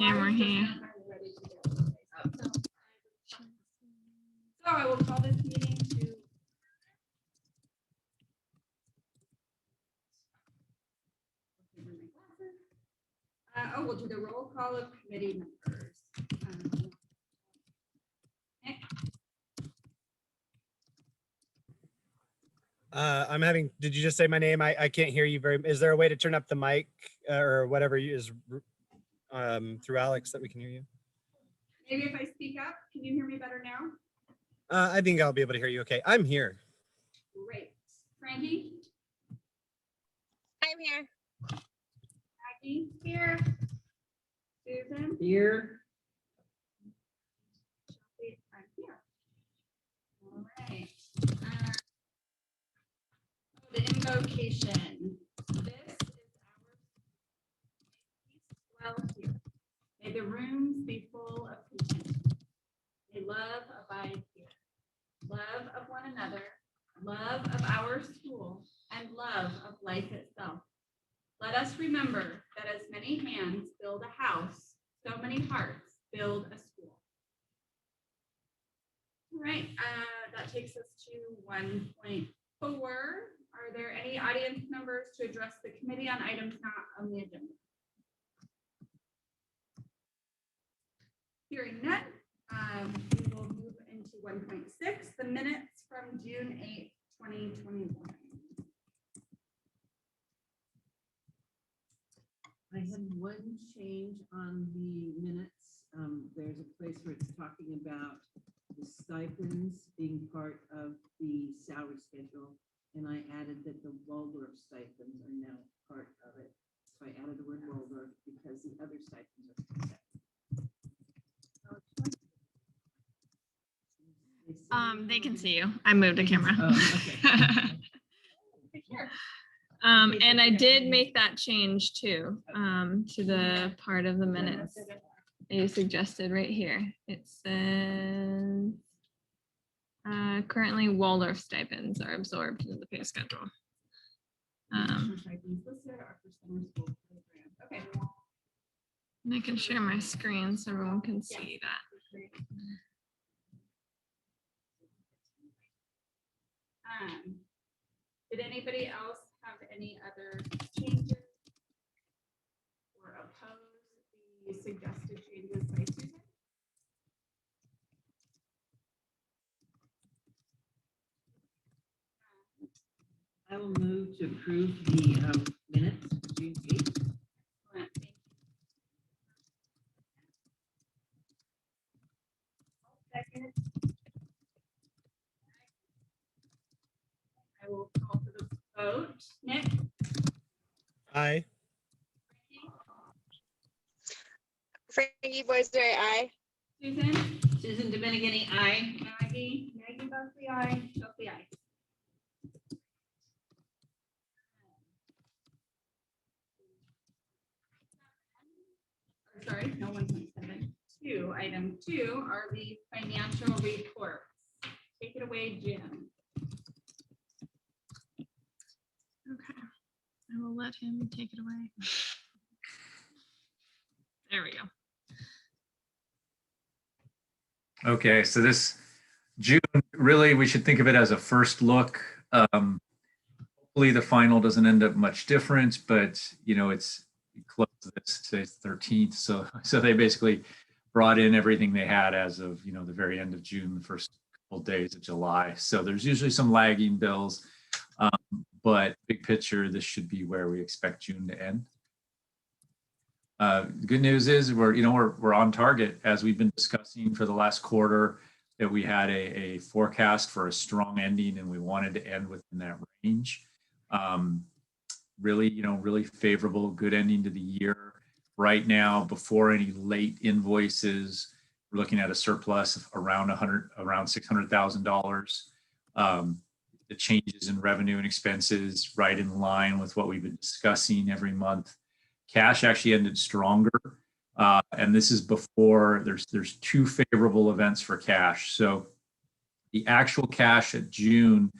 camera here. So I will call this meeting to we'll do the roll call of committee members. Nick? I'm having, did you just say my name? I can't hear you very, is there a way to turn up the mic or whatever is through Alex that we can hear you? Maybe if I speak up, can you hear me better now? I think I'll be able to hear you okay. I'm here. Great. Frankie? I'm here. Maggie? Here. Susan? Here. I'm here. All right. The invocation. This is our peace dwell here. May the rooms be full of content. May love abide here. Love of one another, love of our school, and love of life itself. Let us remember that as many hands build a house, so many hearts build a school. All right, that takes us to 1.4. Are there any audience members to address the committee on items not on the agenda? Hearing none, we will move into 1.6, the minutes from June 8th, 2021. I had one change on the minutes. There's a place where it's talking about the stipends being part of the salary schedule. And I added that the Waldorf stipends are now part of it. So I added the word Waldorf because the other stipends are separate. They can see you. I moved a camera. Oh, okay. And I did make that change too, to the part of the minutes that you suggested right here. It says, currently Waldorf stipends are absorbed into the pay schedule. Okay. And I can share my screen so everyone can see that. Did anybody else have any other changes or oppose the suggested changes by Susan? I will move to approve the minutes of June 8th. Excellent, thank you. Second. I will call for the vote. Nick? Aye. Frankie Boisdary, aye. Susan? Susan Dominigani, aye. Maggie? Maggie Buckley, aye. Chelsea, aye. Sorry, no 1.7. Item 2 are the financial reports. Take it away, Jim. Okay, I will let him take it away. There we go. Okay, so this June, really, we should think of it as a first look. Hopefully the final doesn't end up much different, but you know, it's close to this, today's 13th. So they basically brought in everything they had as of, you know, the very end of June, the first couple days of July. So there's usually some lagging bills, but big picture, this should be where we expect June to end. The good news is we're on target, as we've been discussing for the last quarter, that we had a forecast for a strong ending and we wanted to end within that range. Really favorable, good ending to the year. Right now, before any late invoices, we're looking at a surplus of around $600,000. The changes in revenue and expenses right in line with what we've been discussing every month. Cash actually ended stronger, and this is before there's two favorable events for cash. So the actual cash at June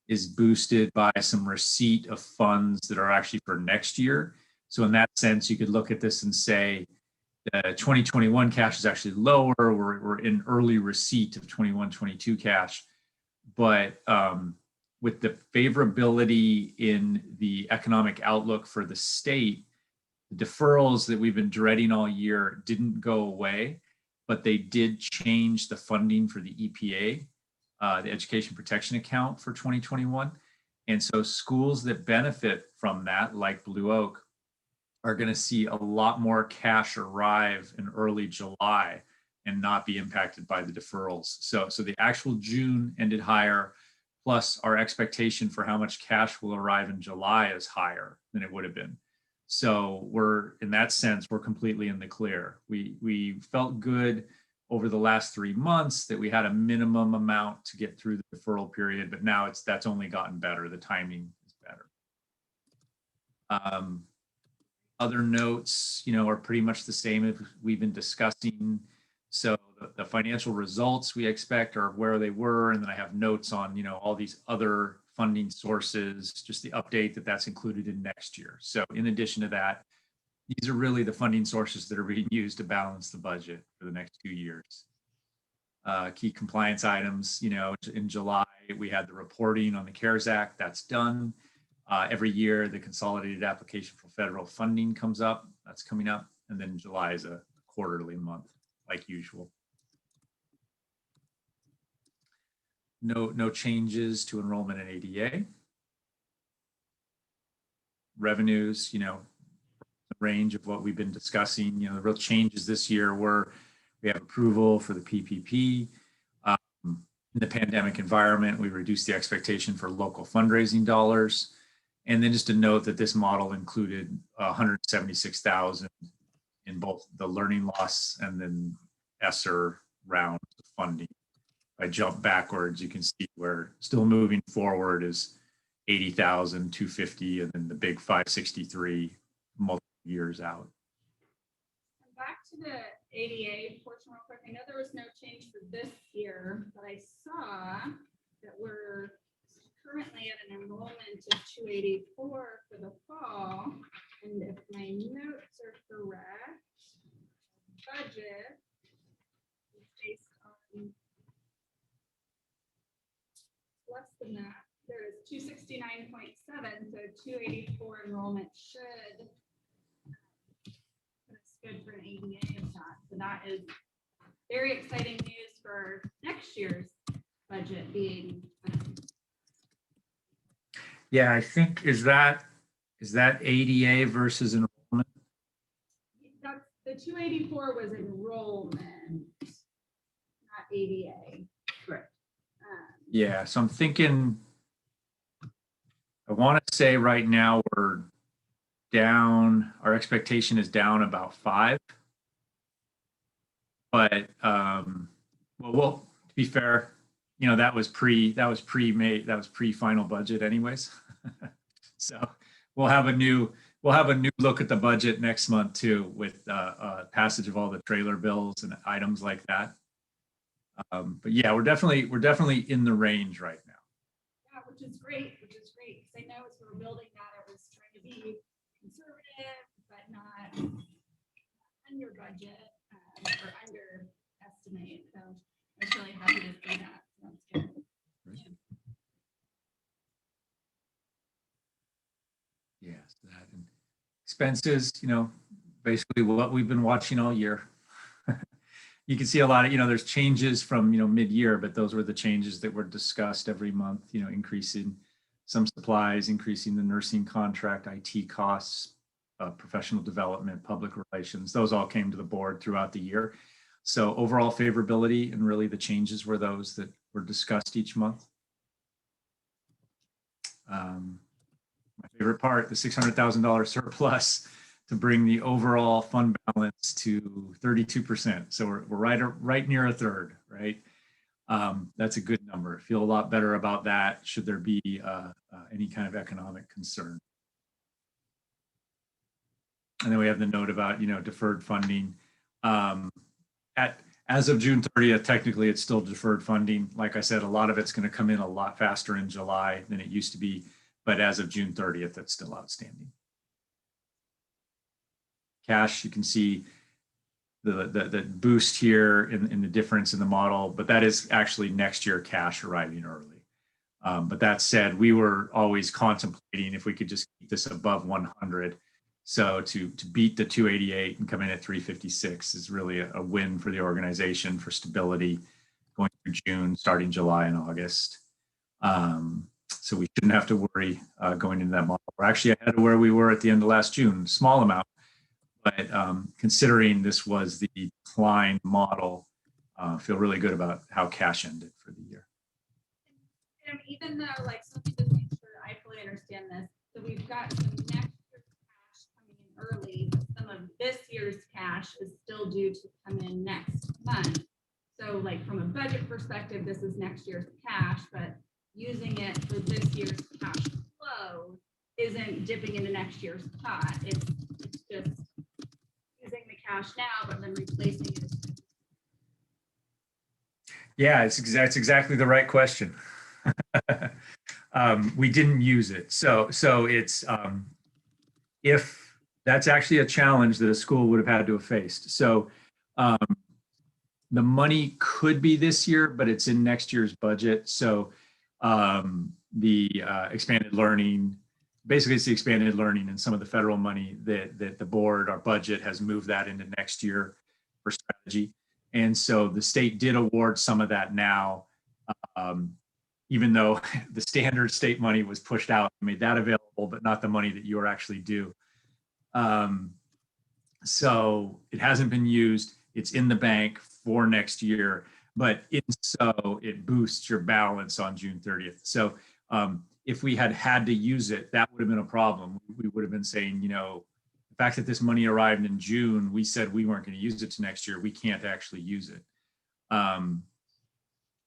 is boosted by some receipt of funds that are actually for next year. So in that sense, you could look at this and say, The 2021 cash is actually lower. We're in early receipt of 21-22 cash, but with the favorability in the economic outlook for the state, the deferrals that we've been dreading all year didn't go away, but they did change the funding for the EPA, the Education Protection Account for 2021. And so schools that benefit from that, like Blue Oak, are going to see a lot more cash arrive in early July and not be impacted by the deferrals. So the actual June ended higher, plus our expectation for how much cash will arrive in July is higher than it would have been. So we're, in that sense, we're completely in the clear. We felt good over the last 3 months that we had a minimum amount to get through the deferral period, but now that's only gotten better. The timing is better. Other notes, are pretty much the same as we've been discussing. So the financial results we expect are where they were. And then I have notes on, all these other funding sources, just the update that's included in next year. So in addition to that, these are really the funding sources that are being used to balance the budget for the next 2 years. Key compliance items, in July, we had the reporting on the CARES Act, that's done. Every year, the consolidated application for federal funding comes up, that's coming up. And then July is a quarterly month, like usual. No changes to enrollment in ADA. Revenues, the range of what we've been discussing. The real changes this year were we have approval for the PPP. In the pandemic environment, we reduced the expectation for local fundraising dollars. And then just to note that this model included 176,000 in both the learning loss and then ESSER round of funding. If I jump backwards, you can see where still moving forward is 80,000, 250, and then the big 563 multiple years out. Back to the ADA portion real quick. I know there was no change for this year, but I saw that we're currently at an enrollment of 284 for the fall. And if my notes are correct, budget is based on less than that. There is 269.7, so 284 enrollment should put us good for an ADA of that. So that is very exciting news for next year's budget being. Yeah, I think is that ADA versus enrollment? That's the 284 was enrollment, not ADA. Correct. Yeah, so I'm thinking, I want to say right now we're down, our expectation is down about 5. But well, to be fair, that was pre-final budget anyways. So we'll have a new look at the budget next month too, with passage of all the trailer bills and items like that. But yeah, we're definitely in the range right now. Yeah, which is great, because I know as we were building that, I was trying to be conservative, but not under budget or underestimate. So I was really happy to see that. So that's good. Yes, that and expenses, basically what we've been watching all year. You can see a lot of, there's changes from, mid-year, but those were the changes that were discussed every month, increasing some supplies, increasing the nursing contract, IT costs, professional development, public relations. Those all came to the board throughout the year. So overall favorability, and really the changes were those that were discussed each month. My favorite part, the $600,000 surplus to bring the overall fund balance to 32%. So we're right near a third, right? That's a good number. Feel a lot better about that should there be any kind of economic concern. And then we have the note about, deferred funding. As of June 30th, technically it's still deferred funding. Like I said, a lot of it's going to come in a lot faster in July than it used to be. But as of June 30th, it's still outstanding. Cash, you can see the boost here in the difference in the model, but that is actually next year cash arriving early. But that said, we were always contemplating if we could just keep this above 100. So to beat the 288 and come in at 356 is really a win for the organization for stability going through June, starting July and August. So we shouldn't have to worry going into that model. We're actually ahead of where we were at the end of last June, small amount, but considering this was the decline model, feel really good about how cash ended for the year. And even though, like, so let me just make sure I fully understand this. So we've got some next year's cash coming in early, but some of this year's cash is still due to come in next month. So like from a budget perspective, this is next year's cash, but using it for this year's cash flow isn't dipping into next year's pot. It's just using the cash now, but then replacing it. Yeah, it's exactly the right question. We didn't use it. So it's, if that's actually a challenge that a school would have had to have faced. So the money could be this year, but it's in next year's budget. So the expanded learning, basically it's the expanded learning and some of the federal money that the board, our budget has moved that into next year for strategy. And so the state did award some of that now, even though the standard state money was pushed out, made that available, but not the money that you are actually due. So it hasn't been used. It's in the bank for next year, but so it boosts your balance on June 30th. So if we had to use it, that would have been a problem. We would have been saying, you know, the fact that this money arrived in June, we said we weren't going to use it to next year. We can't actually use it.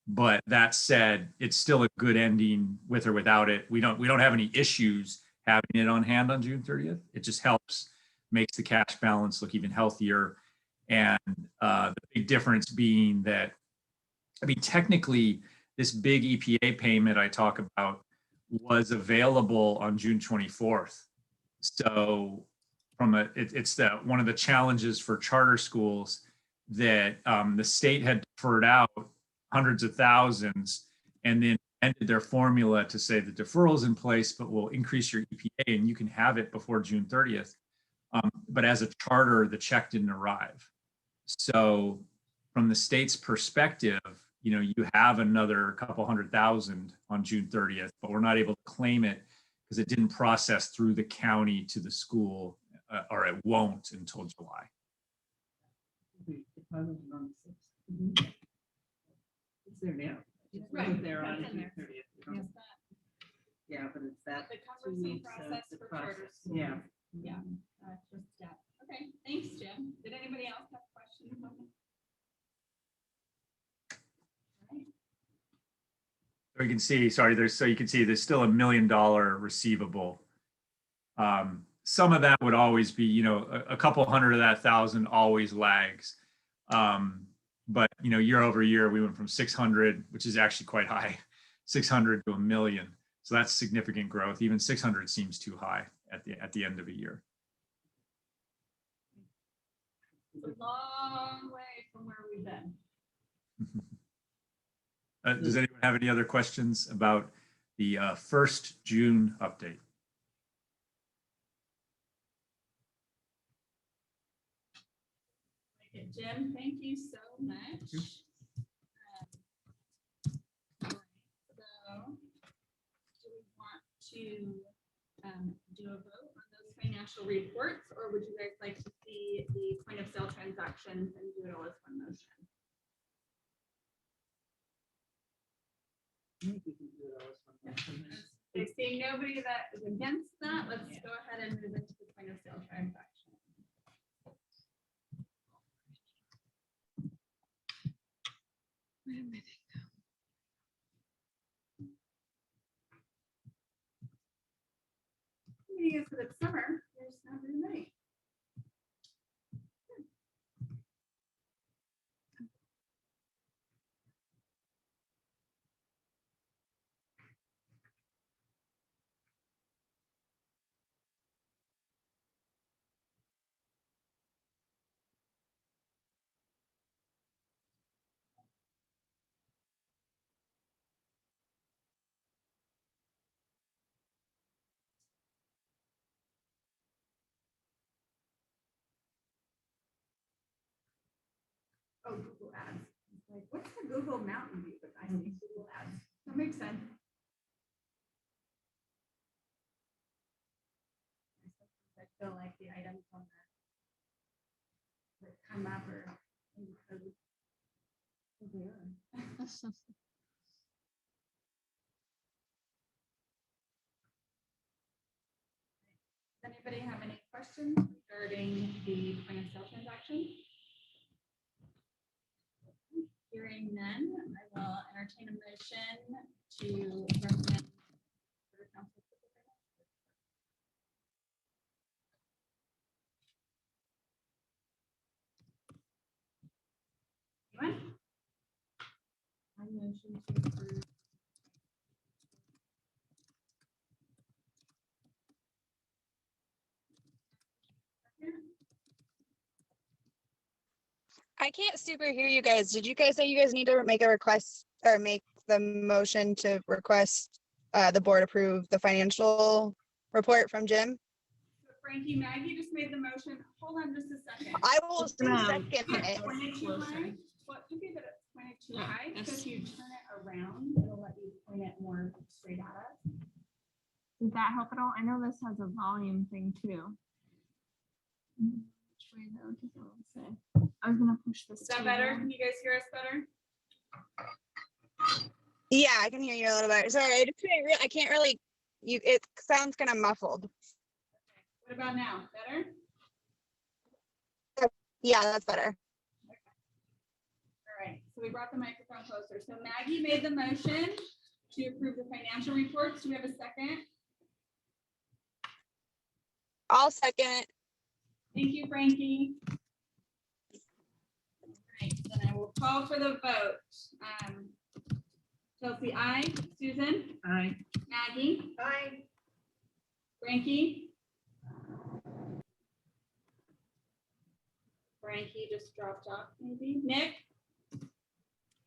But that said, it's still a good ending with or without it. We don't have any issues having it on hand on June 30th. It just helps, makes the cash balance look even healthier. And the big difference being that, I mean, technically, this big EPA payment I talk about was available on June 24th. So it's one of the challenges for charter schools that the state had deferred out hundreds of thousands and then ended their formula to say the deferral is in place, but we'll increase your EPA and you can have it before June 30th. But as a charter, the check didn't arrive. So from the state's perspective, you know, you have another couple 100,000 on June 30th, but we're not able to claim it because it didn't process through the county to the school, or it won't until July. It's there now. It's Right, there on that's in June there. 30th. Yeah, but it's that The 2 cumbersome weeks of process the for charter process. schools. Yeah. Yeah. Just that. Okay, thanks, Jim. Did anybody else have questions on it? All right. So you can see, sorry, there's still $1 million receivable. Some of that would always be, you know, a couple hundred of that thousand always lags. But, you know, year over year, we went from 600, which is actually quite high, 600 to $1 million. So that's significant growth. Even 600 seems too high at the end of a year. It's a long way from where we've been. Does anyone have any other questions about the first June update? Okay, Jim, thank you so much. All right, so do we want to do a vote on those financial reports, or would you guys like to see the point of sale transactions and do it all as one motion? I think we can do it all as one motion. Okay, seeing nobody that is against that, let's go ahead and move into the point of sale transaction. Where am I? Meeting is for the summer, there's not very many. Like, what's the Google Mountain View? But I think Google Ads. That makes sense. I feel like the items on that come up or in code. Oh, they are. Does anybody have any questions regarding the point of sale transaction? Hearing none, I will entertain a motion to recommend. for council approval. Anyone? I motion to approve. I can't super hear you guys. Did you guys say you guys need to make a request or make the motion to request the board approve the financial report from Jim? So Frankie, Maggie just made the motion. Hold on just a second. I will It's gonna- second Yeah, it. 22 Closer. high. Well, it could be that it's 22 Yeah, high, so yes. if you turn it around, it'll let you point it more straight at us. Does that help at all? I know this has a volume thing too. Which way though does it say? I was gonna push this. Is that table. better? Can you guys hear us better? Yeah, I can hear you a little better. Sorry, I can't really. It sounds kind of muffled. What about now? Better? Yeah, that's better. All right, so we brought the microphone closer. So Maggie made the motion to approve the financial reports. Do we have a second? I'll second it. Thank you, Frankie. All right, then I will call for the vote. Chelsea, aye. Susan? Aye. Maggie? Aye. Frankie? Frankie just dropped off, maybe. Nick?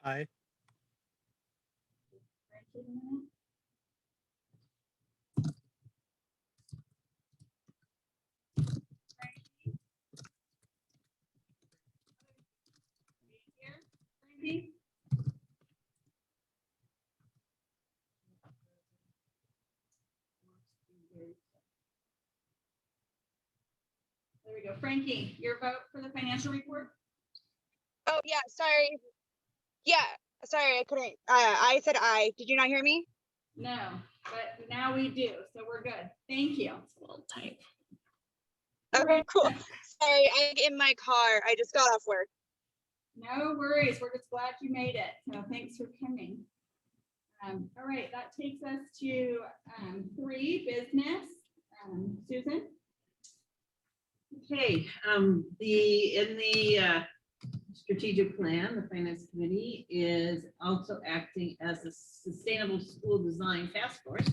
Aye. Frankie, a minute. Frankie? Are you here, Frankie? There we go. Frankie, your vote for the financial report? Oh yeah, sorry. Yeah, sorry, I couldn't. I said aye. Did you not hear me? No, but now we do, so we're good. Thank you. It's a little tight. Okay, cool. Sorry, I'm in my car. I just got off work. No worries. We're just glad you made it. So thanks for coming. All right, that takes us to 3, business. Susan? Okay, in the strategic plan, the finance committee is also acting as a sustainable school design task force.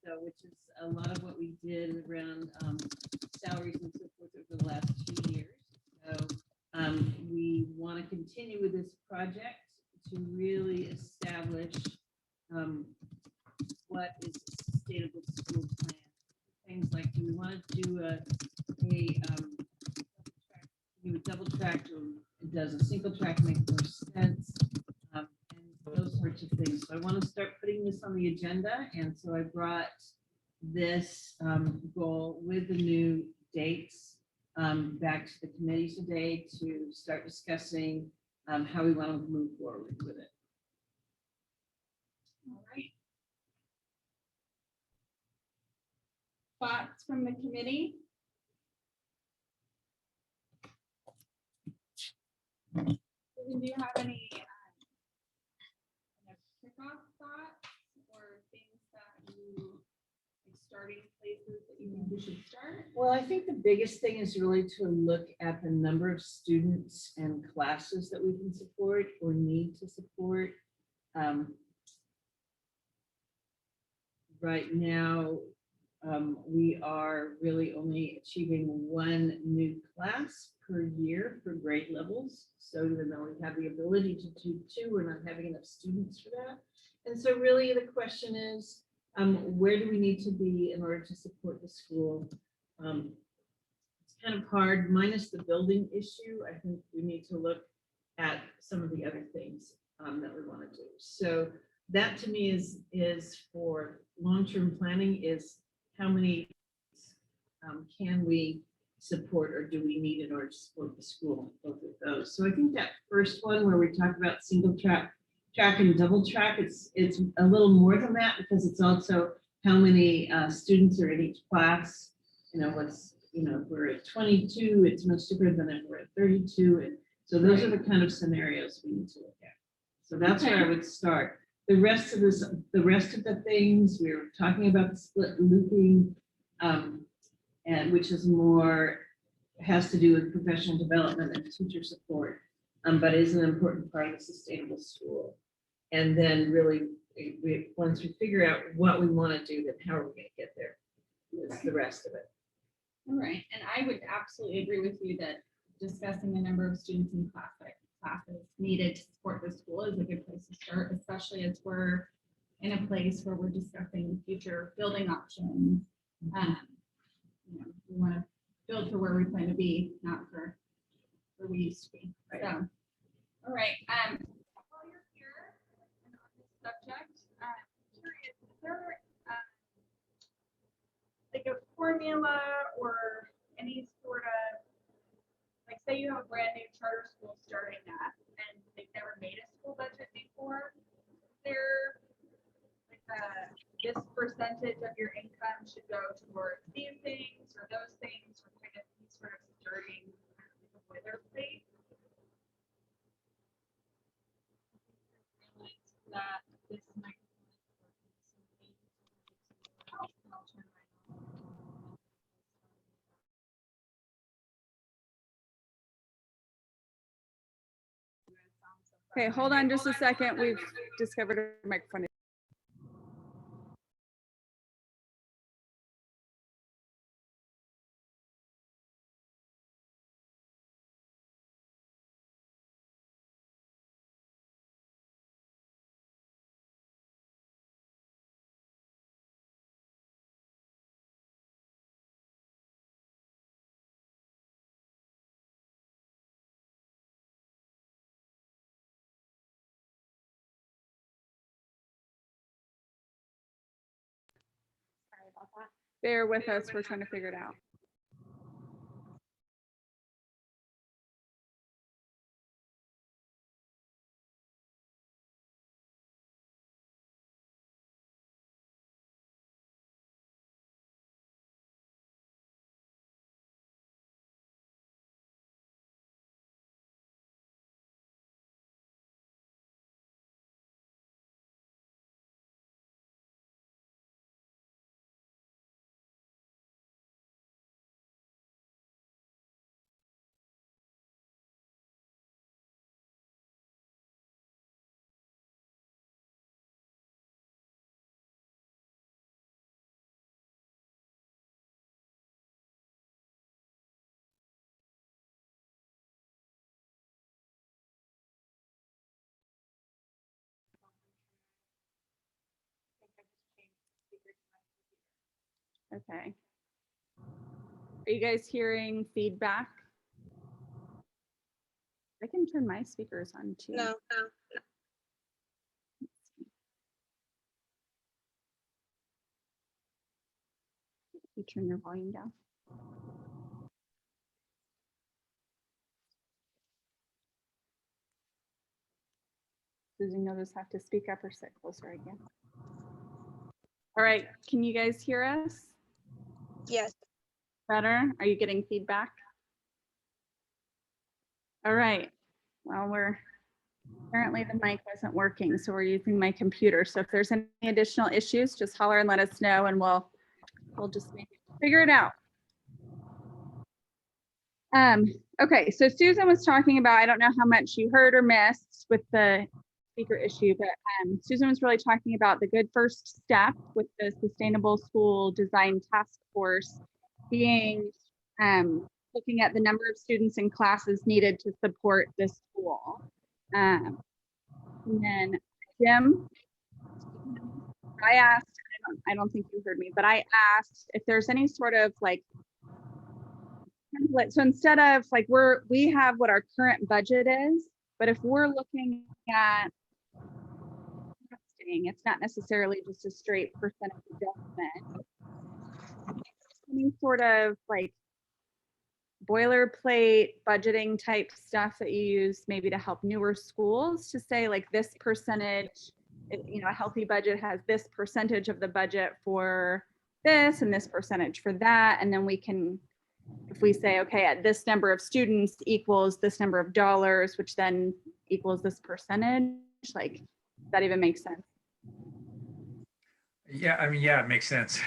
So which is a lot of what we did around salaries and so forth over the last 2 years. So we want to continue with this project to really establish what is a sustainable school plan. Things like, do we want to do a double track, or does a single track make more sense? And those sorts of things. So I want to start putting this on the agenda. And so I brought this goal with the new dates back to the committee today to start discussing how we want to move forward with it. All right. Thoughts from the committee? Susan, do you have any kickoff thoughts or things that you, like starting places that you think we should start? Well, I think the biggest thing is really to look at the number of students and classes that we can support or need to support. Right now, we are really only achieving 1 new class per year for grade levels. So even though we have the ability to do 2, we're not having enough students for that. And so really the question is, where do we need to be in order to support the school? It's kind of hard, minus the building issue. I think we need to look at some of the other things that we want to do. So that to me is for long-term planning, is how many can we support or do we need in order to support the school, both of those. So I think that first one where we talk about single track and double track, it's a little more than that, because it's also how many students are in each class. You know, what's, you know, if we're at 22, it's much different than if we're at 32. And so those are the kind of scenarios we need to look at. So that's where I would start. The rest of the things, we were talking about the split looping, and which is more, has to do with professional development and teacher support, but is an important part of the sustainable school. And then really, once we figure out what we want to do, then how are we going to get there? Is the rest of it. All right, and I would absolutely agree with you that discussing the number of students in classes needed to support the school is a good place to start, especially as we're in a place where we're discussing future building options. You know, we want to build for where we plan to be, not for where we used to be. Right. So, all right. While you're here and on this subject, I'm curious, is there like a formula or any sort of, like, say you have a brand new charter school starting that and they've never made a school budget before, is there like this percentage of your income should go towards these things or those things, or kind of any sort of starting boilerplate? That this microphone is working, so I'll turn mine on. Okay, hold on just a second. We've discovered a microphone. Sorry about that. Bear with us. We're trying to figure it out. Okay. Are you guys hearing feedback? I can turn my speakers on too. No. You turn your volume down. Susan, you'll just have to speak up or sit closer again. All right, can you guys hear us Yes. better? Are you getting feedback? All right, well, apparently the mic wasn't working, so we're using my computer. So if there's any additional issues, just holler and let us know and we'll just figure it out. Okay, so Susan was talking about, I don't know how much you heard or missed with the speaker issue, but Susan was really talking about the good first step with the Sustainable School Design Task Force being looking at the number of students in classes needed to support this school. And then Jim, I asked, I don't think you heard me, but I asked if there's any sort of like template. So instead of like we have what our current budget is, But if we're looking at testing, it's not necessarily just a straight percentage adjustment. Any sort of like boilerplate budgeting type stuff that you use maybe to help newer schools to say like this percentage, you know, a healthy budget has this percentage of the budget for this and this percentage for that. And then we can, if we say, okay, at this number of students equals this number of dollars, which then equals this percentage, like that even makes sense. Yeah, I mean, yeah, it makes sense.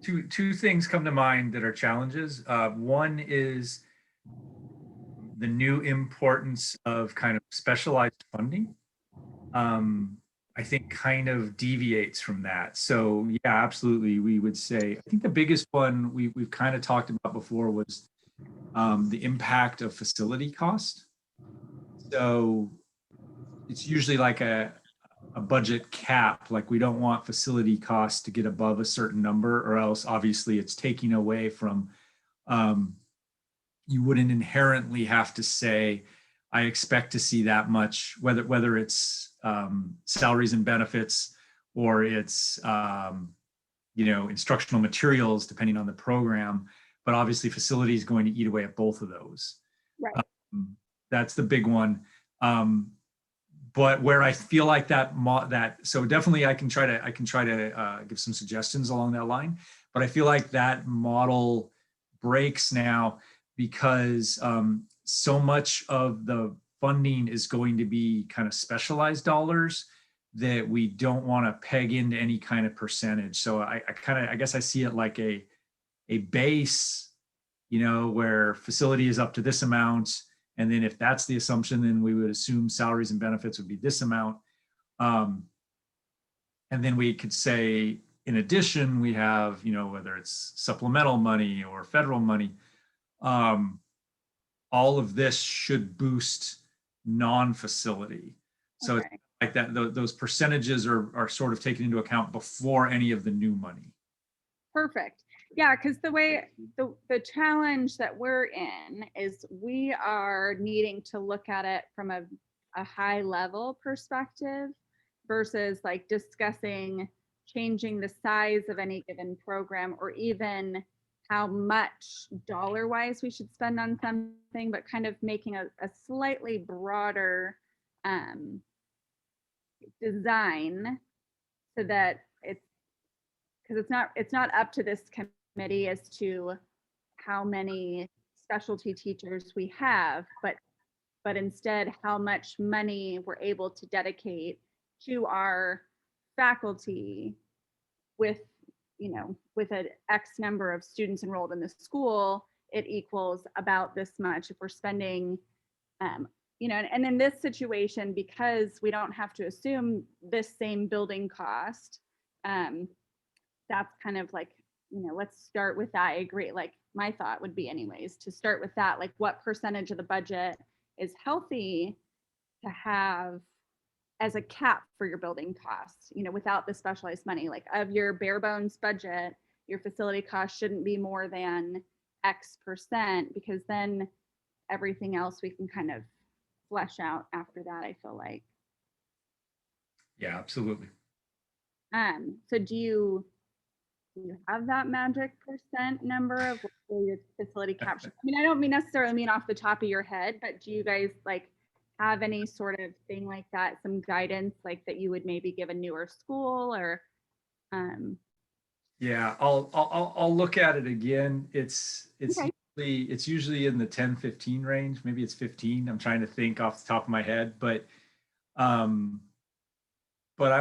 Two things come to mind that are challenges. One is the new importance of kind of specialized funding. I think kind of deviates from that. So yeah, absolutely. We would say, I think the biggest one we've kind of talked about before was the impact of facility cost. So it's usually like a budget cap, like we don't want facility costs to get above a certain number, or else obviously it's taking away from, you wouldn't inherently have to say, I expect to see that much, whether it's salaries and benefits or it's you know, instructional materials, depending on the program. But obviously facility is going to eat away at both of those. Right. That's the big one. But where I feel like so definitely I can try to give some suggestions along that line. But I feel like that model breaks now because so much of the funding is going to be kind of specialized dollars that we don't want to peg into any kind of percentage. So I guess I see it like a base, you know, where facility is up to this amount. And then if that's the assumption, then we would assume salaries and benefits would be this amount. And then we could say, in addition, we have, you know, whether it's supplemental money or federal money, all of this should boost non-facility. So Okay. it's like that, those percentages are sort of taken into account before any of the new money. Perfect. Yeah, because the way the challenge that we're in is we are needing to look at it from a high level perspective versus like discussing changing the size of any given program or even how much dollar wise we should spend on something, but kind of making a slightly broader design so that it's, because it's not up to this committee as to how many specialty teachers we have, but instead how much money we're able to dedicate to our faculty with, you know, with an X number of students enrolled in the school, it equals about this much. If we're spending, you know, and in this situation, because we don't have to assume this same building cost, that's kind of like, you know, let's start with that. I agree. Like my thought would be anyways, to start with that, like what percentage of the budget is healthy to have as a cap for your building costs, you know, without the specialized money, like of your bare bones budget, your facility cost shouldn't be more than X%, because then everything else we can kind of flesh out after that, I feel like. Yeah, absolutely. So do you have that magic percent number of what your facility capture? I mean, I don't necessarily mean off the top of your head, but do you guys like have any sort of thing like that, some guidance like that you would maybe give a newer school or? Yeah, I'll look at it again. It's Okay. usually in the 10-15 range. Maybe it's 15. I'm trying to think off the top of my head, but I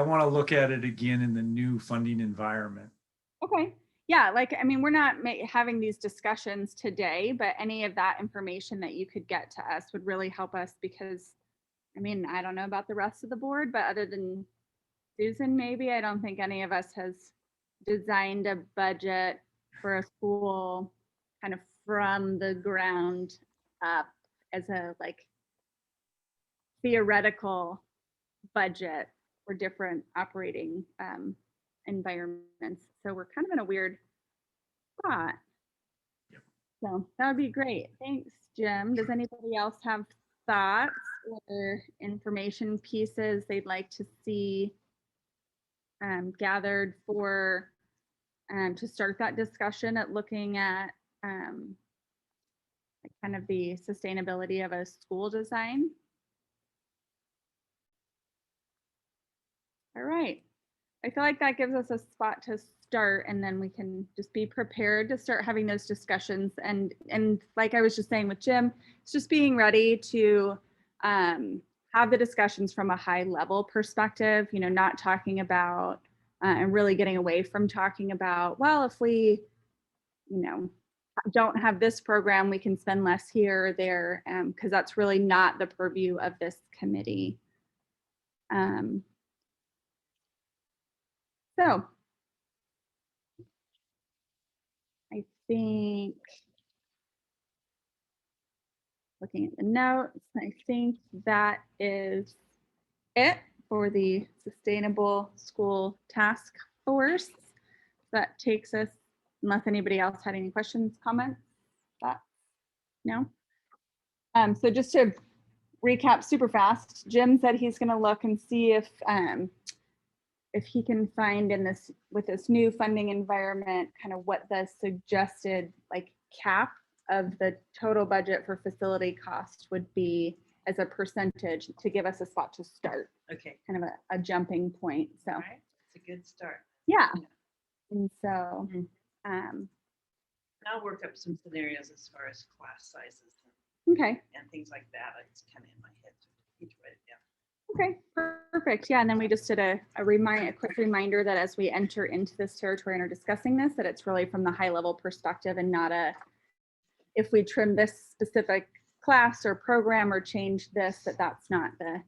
want to look at it again in the new funding environment. Okay. Yeah, like, I mean, we're not having these discussions today, but any of that information that you could get to us would really help us because, I mean, I don't know about the rest of the board, but other than Susan, maybe, I don't think any of us has designed a budget for a school kind of from the ground up as a like theoretical budget for different operating environments. So we're kind of in a weird spot. Yep. So that would be great. Thanks, Jim. Does anybody else have thoughts or information pieces they'd like to see gathered for to start that discussion at looking at kind of the sustainability of a school design. All right. I feel like that gives us a spot to start, and then we can just be prepared to start having those discussions. And like I was just saying with Jim, it's just being ready to have the discussions from a high level perspective, you know, not talking about and really getting away from talking about, well, if we, you know, don't have this program, we can spend less here or there, because that's really not the purview of this committee. So I think, looking at the notes, I think that is it for the Sustainable School Task Force. That takes us, unless anybody else had any questions, comments, thoughts? No? So just to recap super fast, Jim said he's going to look and see if he can find in this, with this new funding environment, kind of what the suggested like cap of the total budget for facility cost would be as a percentage to give us a spot to start, Okay. kind of a jumping point. So All right. It's a good start. yeah. And so, I'll work up some scenarios as far as class sizes okay. and things like that. It's kind of in my head. So I need to write it down. Okay, perfect. Yeah, and then we just did a quick reminder that as we enter into this territory and are discussing this, that it's really from the high level perspective and not a, if we trim this specific class or program or change this, that's not the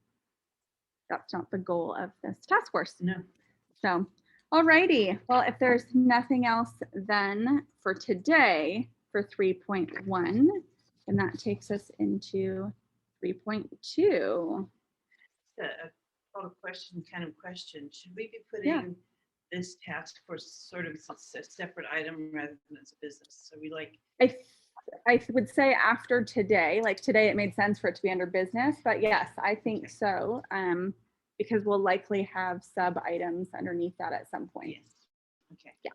goal of this task force. No. So, all righty. Well, if there's nothing else then for today for 3.1, then that takes us into 3.2. A question, should we be putting this task force sort of as a separate item rather than as a business? So we like, I would say after today, like today it made sense for it to be under business, but yes, I think so, because we'll likely have sub items underneath that at some point. yes. Okay. Yeah.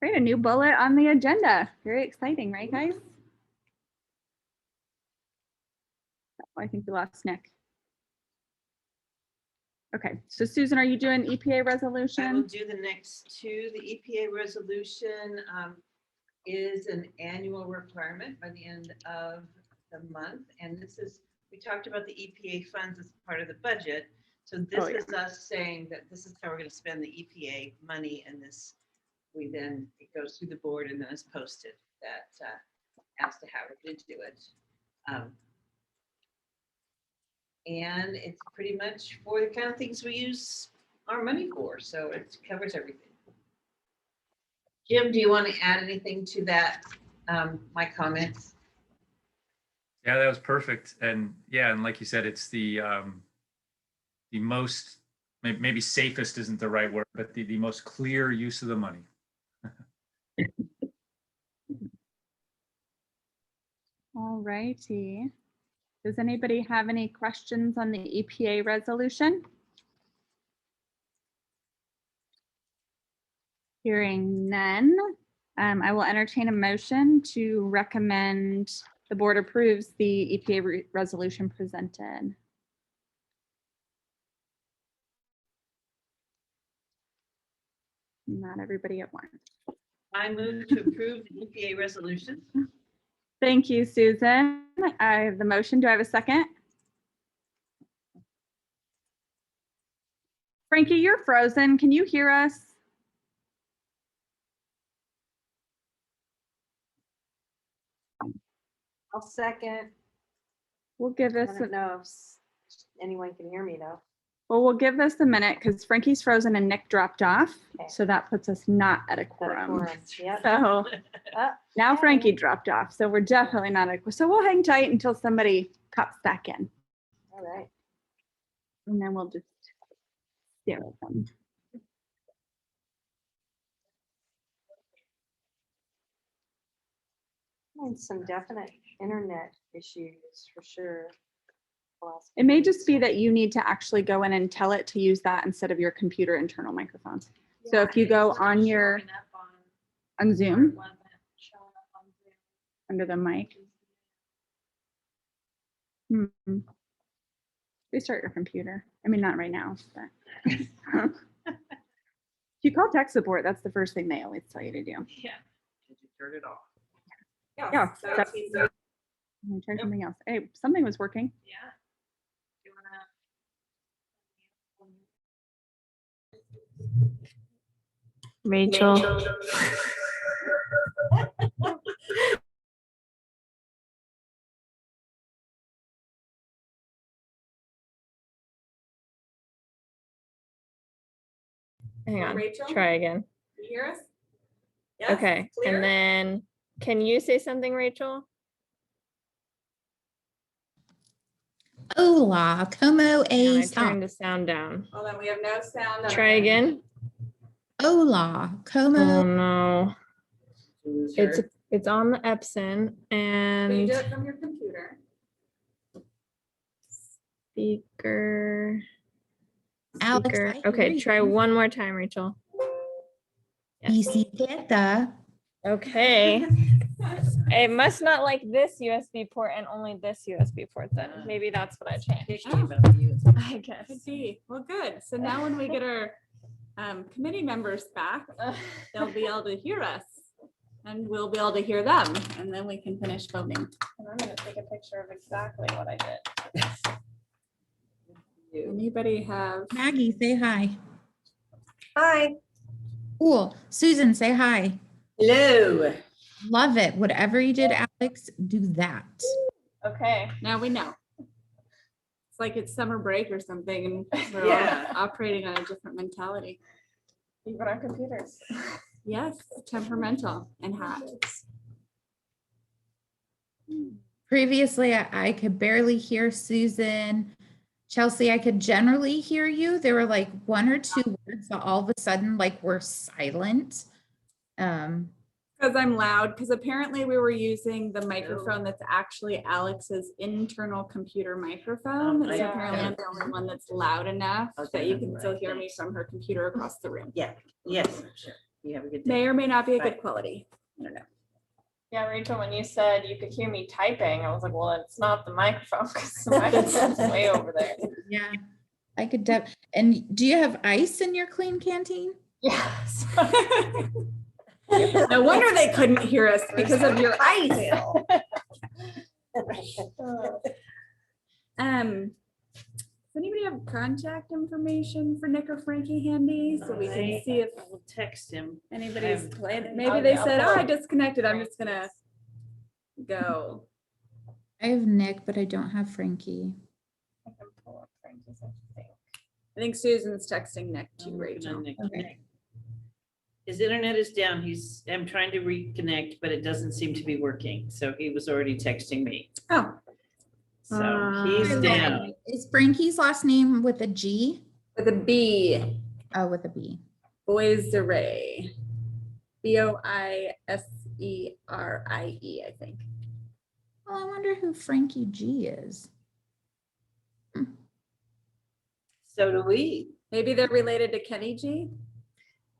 Great, a new bullet on the agenda. Very exciting, right, guys? I think we lost Nick. Okay, so Susan, are you doing EPA I will resolution? do the next two. The EPA resolution is an annual requirement by the end of the month. And this is, we talked about the EPA funds as part of the budget. So this is us saying that this is how we're going to spend the EPA money, and this, we then, it goes through the board and then it's posted that as to how we're going to do it. And it's pretty much for the kind of things we use our money for. So it covers everything. Jim, do you want to add anything to that? My comments? Yeah, that was perfect. And yeah, and like you said, it's the most, maybe safest isn't the right word, but the most clear use of the money. All righty. Does anybody have any questions on the EPA resolution? Hearing none, I will entertain a motion to recommend the board approves the EPA resolution presented. Not everybody at once. I move to approve the EPA resolution. Thank you, Susan. I have the motion. Do I have a second? Frankie, you're frozen. Can you hear us? I'll second. We'll give I this, don't know if anyone can hear me though. well, we'll give this a minute because Frankie's frozen and Nick dropped off. Okay. So that puts us not at a quorum. Yep. So now okay. Frankie dropped off. So we're definitely not at a quorum. So we'll hang tight until somebody pops back in. All right. And then we'll just stare at them. having some definite internet issues for sure. It may just be that you need to actually go in and tell it to use that instead of your computer internal microphone. So if you go on your, on Zoom, under the mic. Restart your computer. I mean, not right now, but. If you call tech support, that's the first thing they always tell you to do. Yeah. Did you turn it off? Yeah. That seems good. I'm gonna try something else. Hey, something was working. Yeah. Do you wanna- Rachel. Hang on, Rachel? try again. You hear us? Yes, Okay, clear? and then can you say something, Rachel? Hola, como And I está? turned the sound down. Hold on, we have no sound. on Try our end. again. Hola, Oh como? no, it's on the Epson But you and do it from your computer. speaker. Alex, Speaker. I hear Okay, you. try one more time, Rachel. Yes. Bicicleta. Okay. It must not like this USB port and only this USB port then. Maybe that's what I changed. I guess. Could be. Well, good. So now when we get our committee members back, they'll be able to hear us and we'll be able to hear them. And then we can finish voting. And I'm gonna take a picture of exactly what I did. Anybody have? Maggie, say hi. Hi. Cool. Susan, say hi. Hello. Love it. Whatever you did, Alex, do that. Okay. Now we know. It's like it's summer break or something and we're Yeah. all operating on a different mentality. Even our computers. Yes, temperamental and hot. Previously, I could barely hear Susan. Chelsea, I could generally hear you. There were like one or two words that all of a sudden like were silent. Because I'm loud, because apparently we were using the microphone that's actually Alex's internal computer microphone. So Yeah. apparently I'm the only one that's loud enough that you can still hear me from her computer across the room. Yeah, yes, sure. You have a good day. May or may not be a good Bye. quality. I don't know. Yeah, Rachel, when you said you could hear me typing, I was like, well, it's not the microphone because the microphone's way over there. Yeah, I could. And do you have ice in your clean canteen? Yes. No wonder they couldn't hear us because of your ice. Does anybody have contact information for Nick or Frankie handy so we can see if I will text him. anybody's playing? Maybe I'll- they I'll said, pull oh, I up disconnected. I'm just gonna go. I have Nick, but I don't have Frankie. I can pull up Frankie's, I think. I think Susan's texting Nick I'm to working Rachel. on Nick. Okay. His internet is down. I'm trying to reconnect, but it doesn't seem to be working. So he was already texting me. Oh, So he's down. Is Frankie's last name with a G? with a B, Oh, with a B. Boiserie. Boiserie, I think. Well, I wonder who Frankie G is. So do we. Maybe they're related to Kenny G.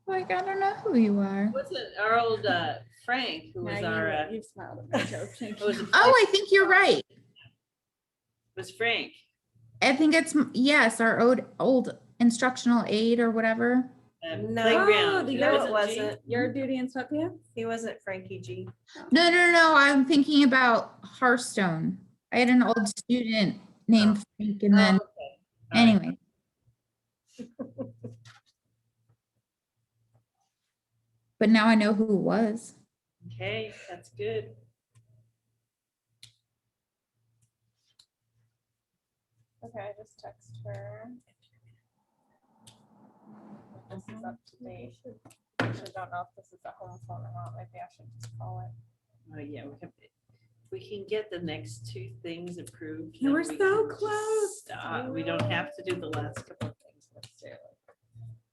Like, I don't know who you are. What's it? Our old Frank, who was Maggie, our, you smiled at my joke. Thank who was, you. Oh, I think you're right. was Frank. I think it's, yes, our old instructional aid or whatever. No. Playground. Oh, It no, it wasn't G? wasn't. Your duty in sweatpants? He wasn't Frankie G. No. I'm thinking about Hearthstone. I had an old student named Frank and then, Oh, okay. All right. anyway. But now I know who it was. Okay, that's good. Okay, I just text her. This is up to date. I actually don't know if this is a home phone or not. Maybe I should just call it. Oh, yeah, we can get the next two things approved. Yeah, then we're we so can close. stop. We don't have to do the last couple of things necessarily.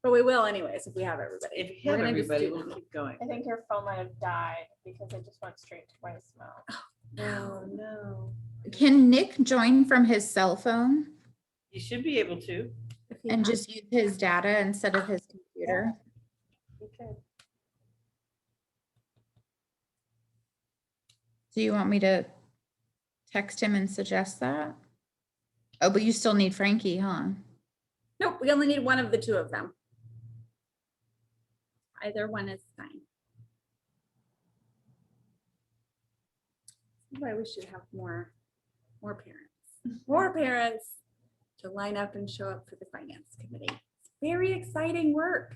But we will anyways if we have everybody. If you We're have gonna just everybody, do we'll them. keep going. I think your phone might have died because it just went straight to voicemail. Oh, no. Can Nick join from his cell phone You should be able to. If he and has- just use his data instead of his computer? Okay. Do you want me to text him and suggest that? Oh, but you still need Frankie, huh? Nope, we only need one of the two of them. Either one is fine. Why we should have more parents to line up and show up for the finance committee. It's very exciting work.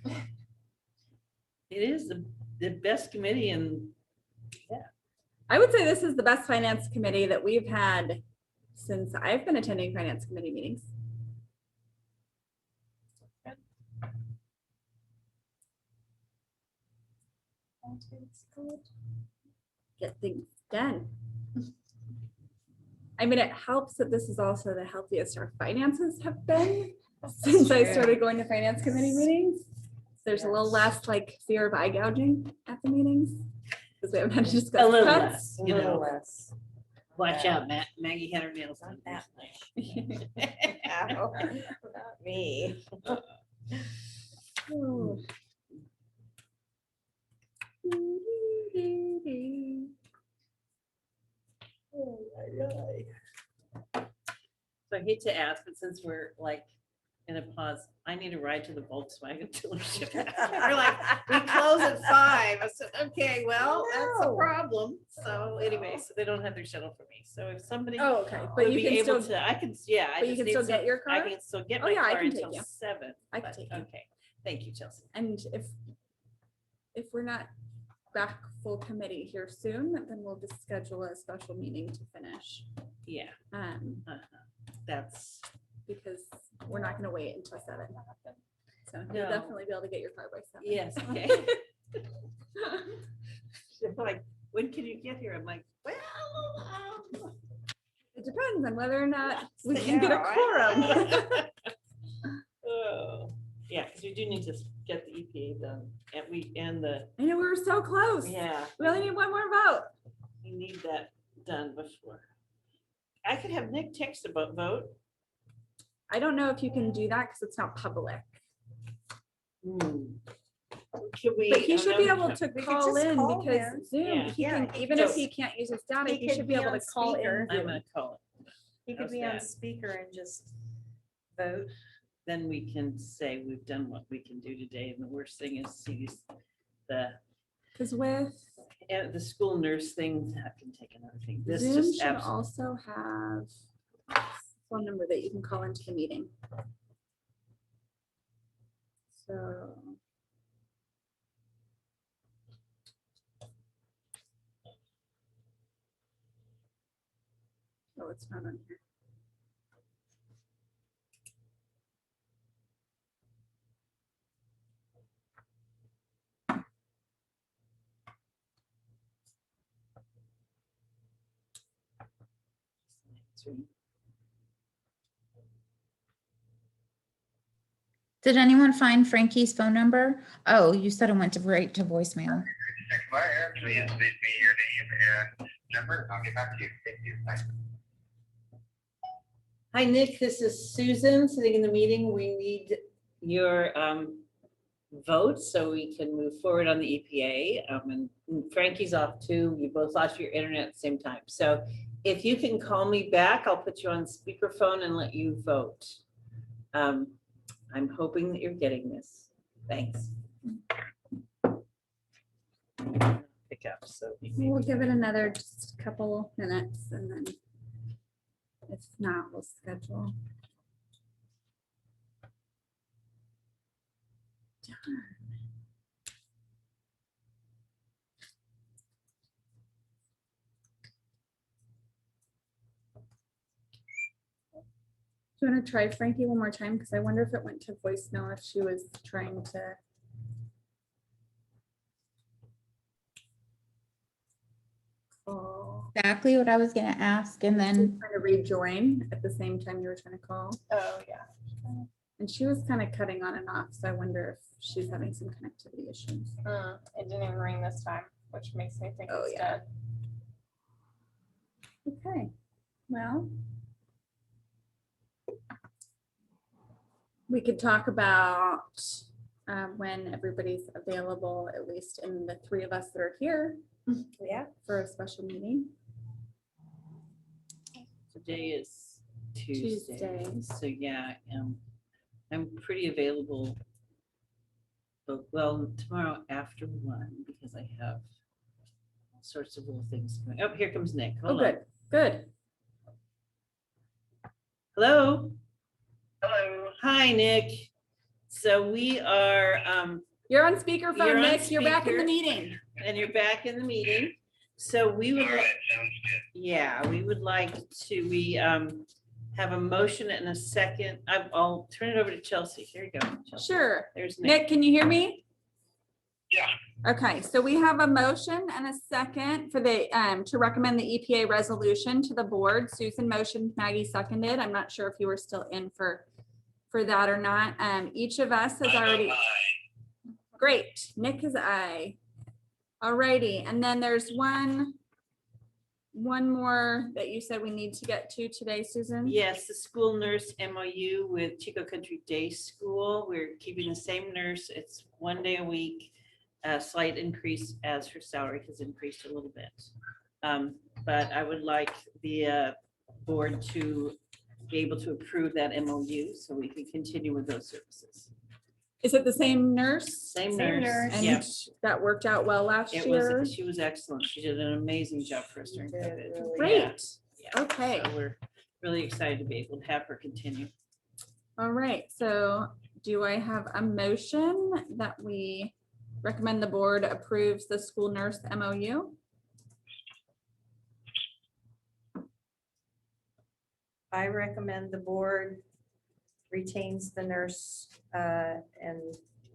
It is the best committee and I would say this is the best finance committee that we've had since I've been attending finance committee meetings. Get things done. I mean, it helps that this is also the healthiest our finances have been since I started going to finance committee meetings. There's a little less like fear of eye gouging at the meetings because we haven't had to discuss a little cuts. less, you know. Watch out, Maggie had her nails done. Not me. Oh. So I hate to ask, but since we're like in a pause, I need a ride to the Volkswagen dealership. We're like, we close at 5. I said, okay, well, that's a No. problem. So anyway, so they don't have their shuttle for me. So if somebody Oh, okay, would but you be can able still, to, I can, yeah. I but you just can need still some- get your I car? can still get Oh, my yeah, I car can take until you. 7. I can but take you. Okay, thank you, Chelsea. and if we're not back full committee here soon, then we'll just schedule a special meeting to finish. Yeah, that's, Because we're not gonna wait until 7. So you'll No. definitely be able to get your car by 7. yes, okay. They're like, when can you get here? I'm like, well, It depends on whether or not we Yeah, can get a right. quorum. oh, yeah, because we do need to get the EPA done, and the, I know, we were so close. yeah, We only need one more vote. we need that done before. I could have Nick text about vote. I don't know if you can do that because it's not public, Should we? but he I should don't be know. able to We could call just in call because him. Zoom, Yeah. he Yeah, can, he even could if just- he can't use his data, he he could should be be able on to call in. speaker. I'm Zoom. gonna call it. He could How's be on that? speaker and just vote. Then we can say we've done what we can do today, and the worst thing is see the Because with the school nurse thing, that can take another thing. This Zoom just should absolutely. also have phone number that you can call into the meeting. So. Oh, it's not on here. Did anyone find Frankie's phone number? Oh, you said it went to right to voicemail. Please leave me your name and number, and I'll get back to you. Thank you. Bye. Hi, Nick, this is Susan sitting in the meeting. We need your vote so we can move forward on the EPA. And Frankie's off too. You both lost your internet at the same time. So if you can call me back, I'll put you on speakerphone and let you vote. I'm hoping that you're getting this. Thanks. Pick up, so. you may We'll be- give it another just couple minutes and then if not, we'll schedule. Do you want to try Frankie one more time? Because I wonder if it went to voicemail if she was trying to. Call. Exactly what I was gonna ask, and then Trying to rejoin at the same time you were trying to call. Oh, yeah. And she was kind of cutting on and off, so I wonder if she's having some connectivity issues. It didn't even ring this time, which makes me think it's dead. Okay, well. We could talk about when everybody's available, at least in the three of us that are here. Yeah. For a special meeting. Today is Tuesday. So yeah, I'm pretty available. But well, tomorrow after 1 because I have all sorts of little things going. Oh, here comes Nick. Hold on. Good. Hello. Hello. Hi, Nick. So we are, You're on speakerphone, You're on Nick. You're back in the speaker. meeting. and you're back in the meeting. So we would, All right, sounds good. yeah, we would like to, have a motion and a second. I'll turn it over to Chelsea. Here you go. Chelsea. Sure. There's Nick. Nick, can you hear me? Yeah. Okay, so we have a motion and a second for the, to recommend the EPA resolution to the board. Susan motioned, Maggie seconded. I'm not sure if you were still in for that or not. Each of us has already. Great, Nick is aye. Alrighty, and then there's one more that you said we need to get to today, Susan? Yes, the school nurse MOU with Chico Country Day School. We're keeping the same nurse. It's 1 day a week. A slight increase as her salary has increased a little bit. But I would like the board to be able to approve that MOU so we can continue with those services. Is it the same nurse? Same nurse. And Yeah, that worked out well last it year? was, she was excellent. She did an amazing job for us during COVID. Great, Yeah. okay. So we're really excited to be able to have her continue. All right, so do I have a motion that we recommend the board approves the school nurse MOU? I recommend the board retains the nurse and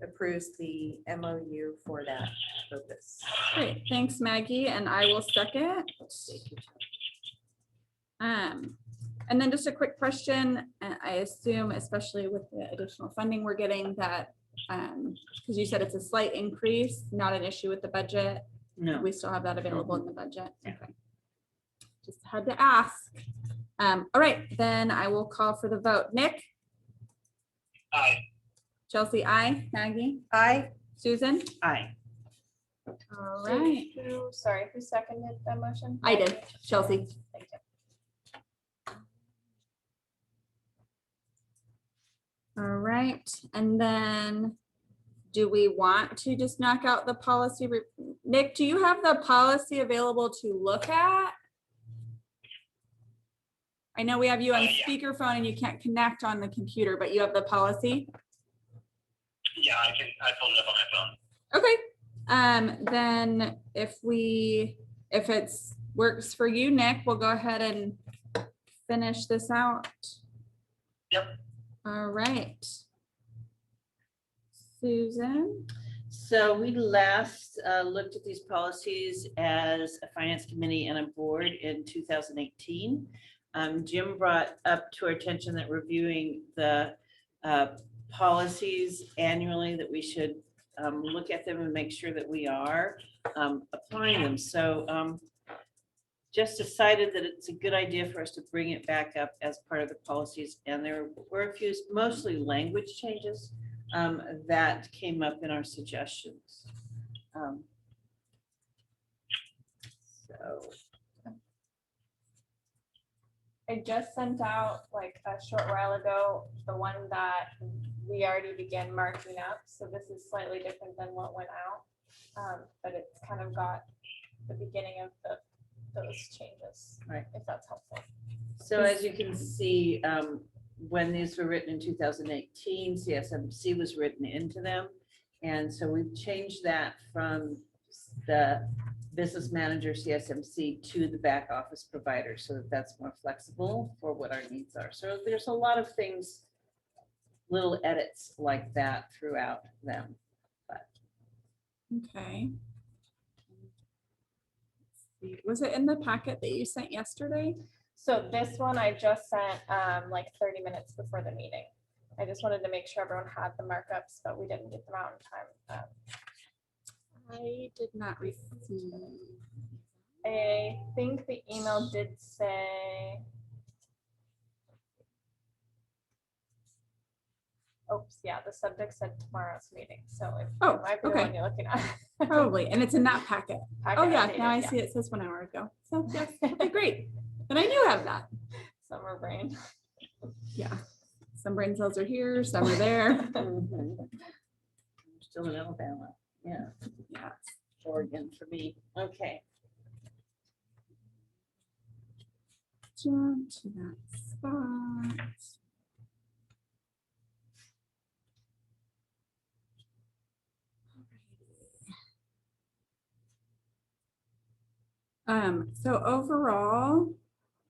approves the MOU for that purpose. Great, thanks Maggie, and I will second. And then just a quick question, and I assume especially with the additional funding we're getting that, because you said it's a slight increase, not an issue with the budget. No. We still have that available in the budget. Okay. Just had to ask. All right, then I will call for the vote. Nick? Aye. Chelsea, aye. Maggie? Aye. Susan? Aye. All right. Sorry, who seconded that motion? I did. Chelsea. Thank you. All right, and then do we want to just knock out the policy? Nick, do you have the policy available to look at? I know we have you on Yeah. speakerphone and you can't connect on the computer, but you have the policy? Yeah, I pulled it up on my phone. Okay, then if it's works for you, Nick, we'll go ahead and finish this out. Yep. All right. Susan? So we last looked at these policies as a finance committee and a board in 2018. Jim brought up to our attention that reviewing the policies annually, that we should look at them and make sure that we are applying them. So just decided that it's a good idea for us to bring it back up as part of the policies. And there were a few, mostly language changes that came up in our suggestions. So I just sent out like a short while ago, the one that we already began marking up. So this is slightly different than what went out. But it's kind of got the beginning of those changes, Right. if that's helpful. So as you can see, when these were written in 2018, CSMC was written into them. And so we've changed that from the business manager CSMC to the back office provider so that that's more flexible for what our needs are. So there's a lot of things, little edits like that throughout them. But Okay. Was it in the packet that you sent yesterday? So this one I just sent like 30 minutes before the meeting. I just wanted to make sure everyone had the markups, but we didn't get them out in time. I did not receive. I think the email did say. Oops, yeah, the subject said tomorrow's meeting, so it Oh, might be the okay. one you're looking at. Probably, and it's in that packet. Packet Oh yeah, updated, now I yeah. see it says 1 hour ago. So yes, okay, great. Then I do have that. Summer brain. Yeah, some brain cells are here, some are there. Still in Alabama. Yeah, Yeah. Oregon for me. Okay. Jump to that spot. So overall,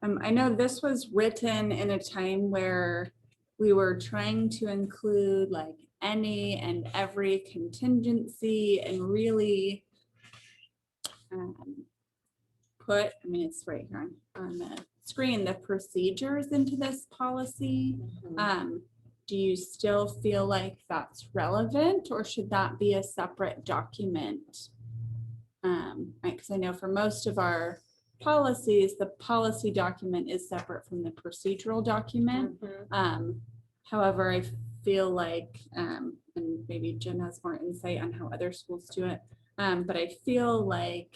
I know this was written in a time where we were trying to include like any and every contingency and really put, I mean, it's right here on the screen, the procedures into this policy. Do you still feel like that's relevant, or should that be a separate document? Right, because I know for most of our policies, the policy document is separate from the procedural document. However, I feel like, and maybe Jim has more insight on how other schools do it, but I feel like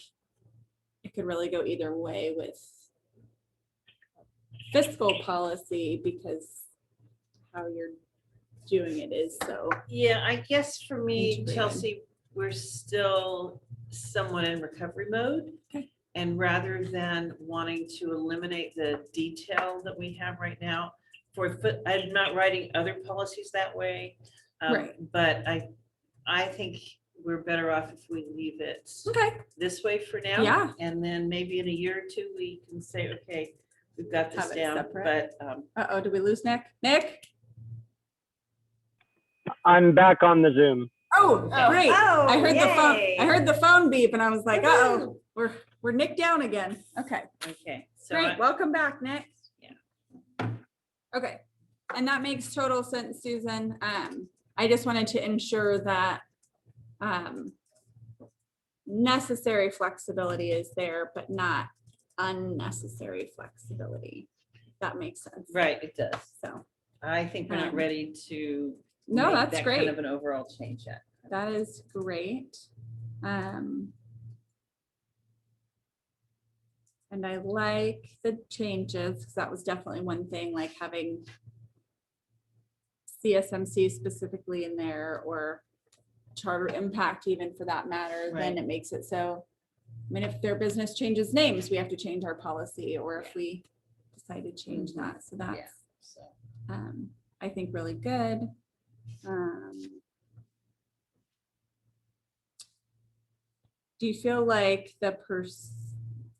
it could really go either way with fiscal policy because how you're doing it is so. Yeah, I guess for me, integrated. Chelsea, we're still somewhat in recovery mode. Okay. And rather than wanting to eliminate the detail that we have right now, I'm not writing other policies that way. Right. But I think we're better off if we leave it Okay. this way for now. Yeah. And then maybe in a year or two, we can say, okay, we've got this Have it down, separate. but Uh-oh, did we lose Nick? Nick? I'm back on the Zoom. Oh, great. Oh, I heard the phone. yay. I heard the phone beep and I was like, uh-oh, we're Nick down again. Okay. okay. So Great. Welcome back, Nick. Yeah. Okay. And that makes total sense, Susan. I just wanted to ensure that necessary flexibility is there, but not unnecessary flexibility. That makes sense. right, it does. So I think we're not ready to no, make that's that great. kind of an overall change yet. That is great. And I like the changes because that was definitely one thing, like having CSMC specifically in there or charter impact even for that matter, then Right. it makes it so, I mean, if their business changes names, we have to change our policy, or if we decide to change that. So that's, Yeah. So I think really good. Do you feel like the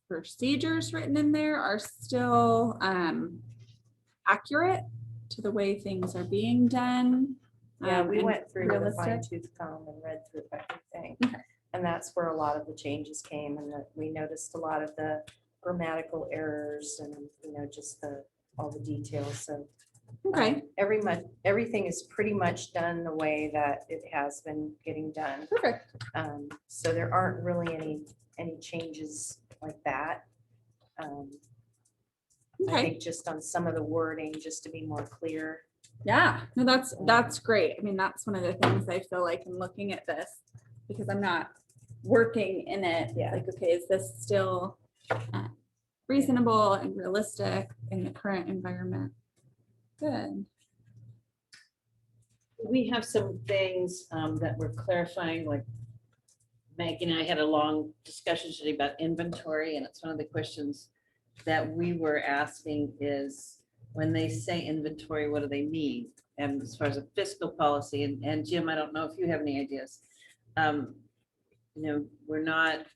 procedures written in there are still accurate to the way things are being done? Yeah, we and went through with a realistic? fine tooth comb and read through everything. Okay. And that's where a lot of the changes came, and that we noticed a lot of the grammatical errors and, just all the details. So Okay, everything is pretty much done the way that it has been getting done. perfect. So there aren't really any changes like that. I Okay, think just on some of the wording, just to be more clear. yeah, no, that's great. I mean, that's one of the things I feel like in looking at this, because I'm not working in it. Yeah. Like, okay, is this still reasonable and realistic in the current environment? Good. we have some things that we're clarifying, like Meg and I had a long discussion today about inventory, and it's one of the questions that we were asking is, when they say inventory, what do they mean? And as far as a fiscal policy, and Jim, I don't know if you have any ideas. We're not,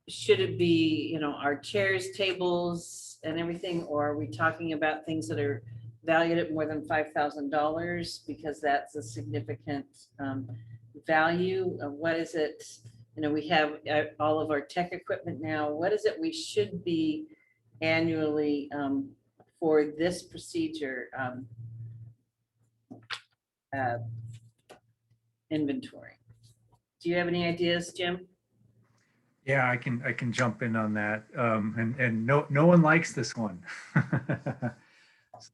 should it be, our chairs, tables and everything, or are we talking about things that are valued at more than $5,000 because that's a significant value? What is it? We have all of our tech equipment now. What is it we should be annually for this procedure inventory. Do you have any ideas, Jim? Yeah, I can jump in on that. And no one likes this one. So this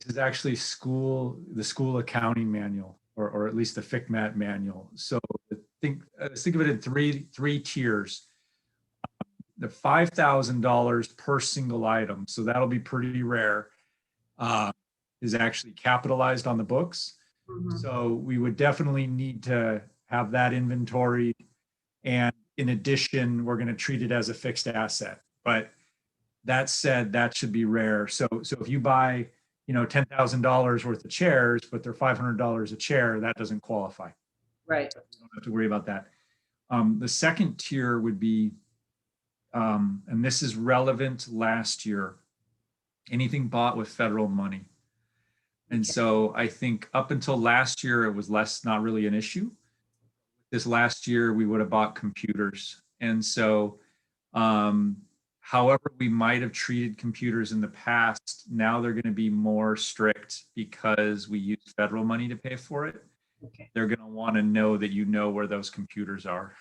is actually the school accounting manual, or at least the FCMAT manual. So think of it in three tiers. The $5,000 per single item, so that'll be pretty rare, is actually capitalized on the books. So we would definitely need to have that inventory. And in addition, we're going to treat it as a fixed asset. But that said, that should be rare. So if you buy, $10,000 worth of chairs, but they're $500 a chair, that doesn't qualify. Right. You don't have to worry about that. The second tier would be, and this is relevant last year, anything bought with federal money. And so I think up until last year, it was not really an issue. This last year, we would have bought computers. And so, however we might have treated computers in the past, now they're going to be more strict because we use federal money to pay for it. Okay. They're going to want to know that you know where those computers are.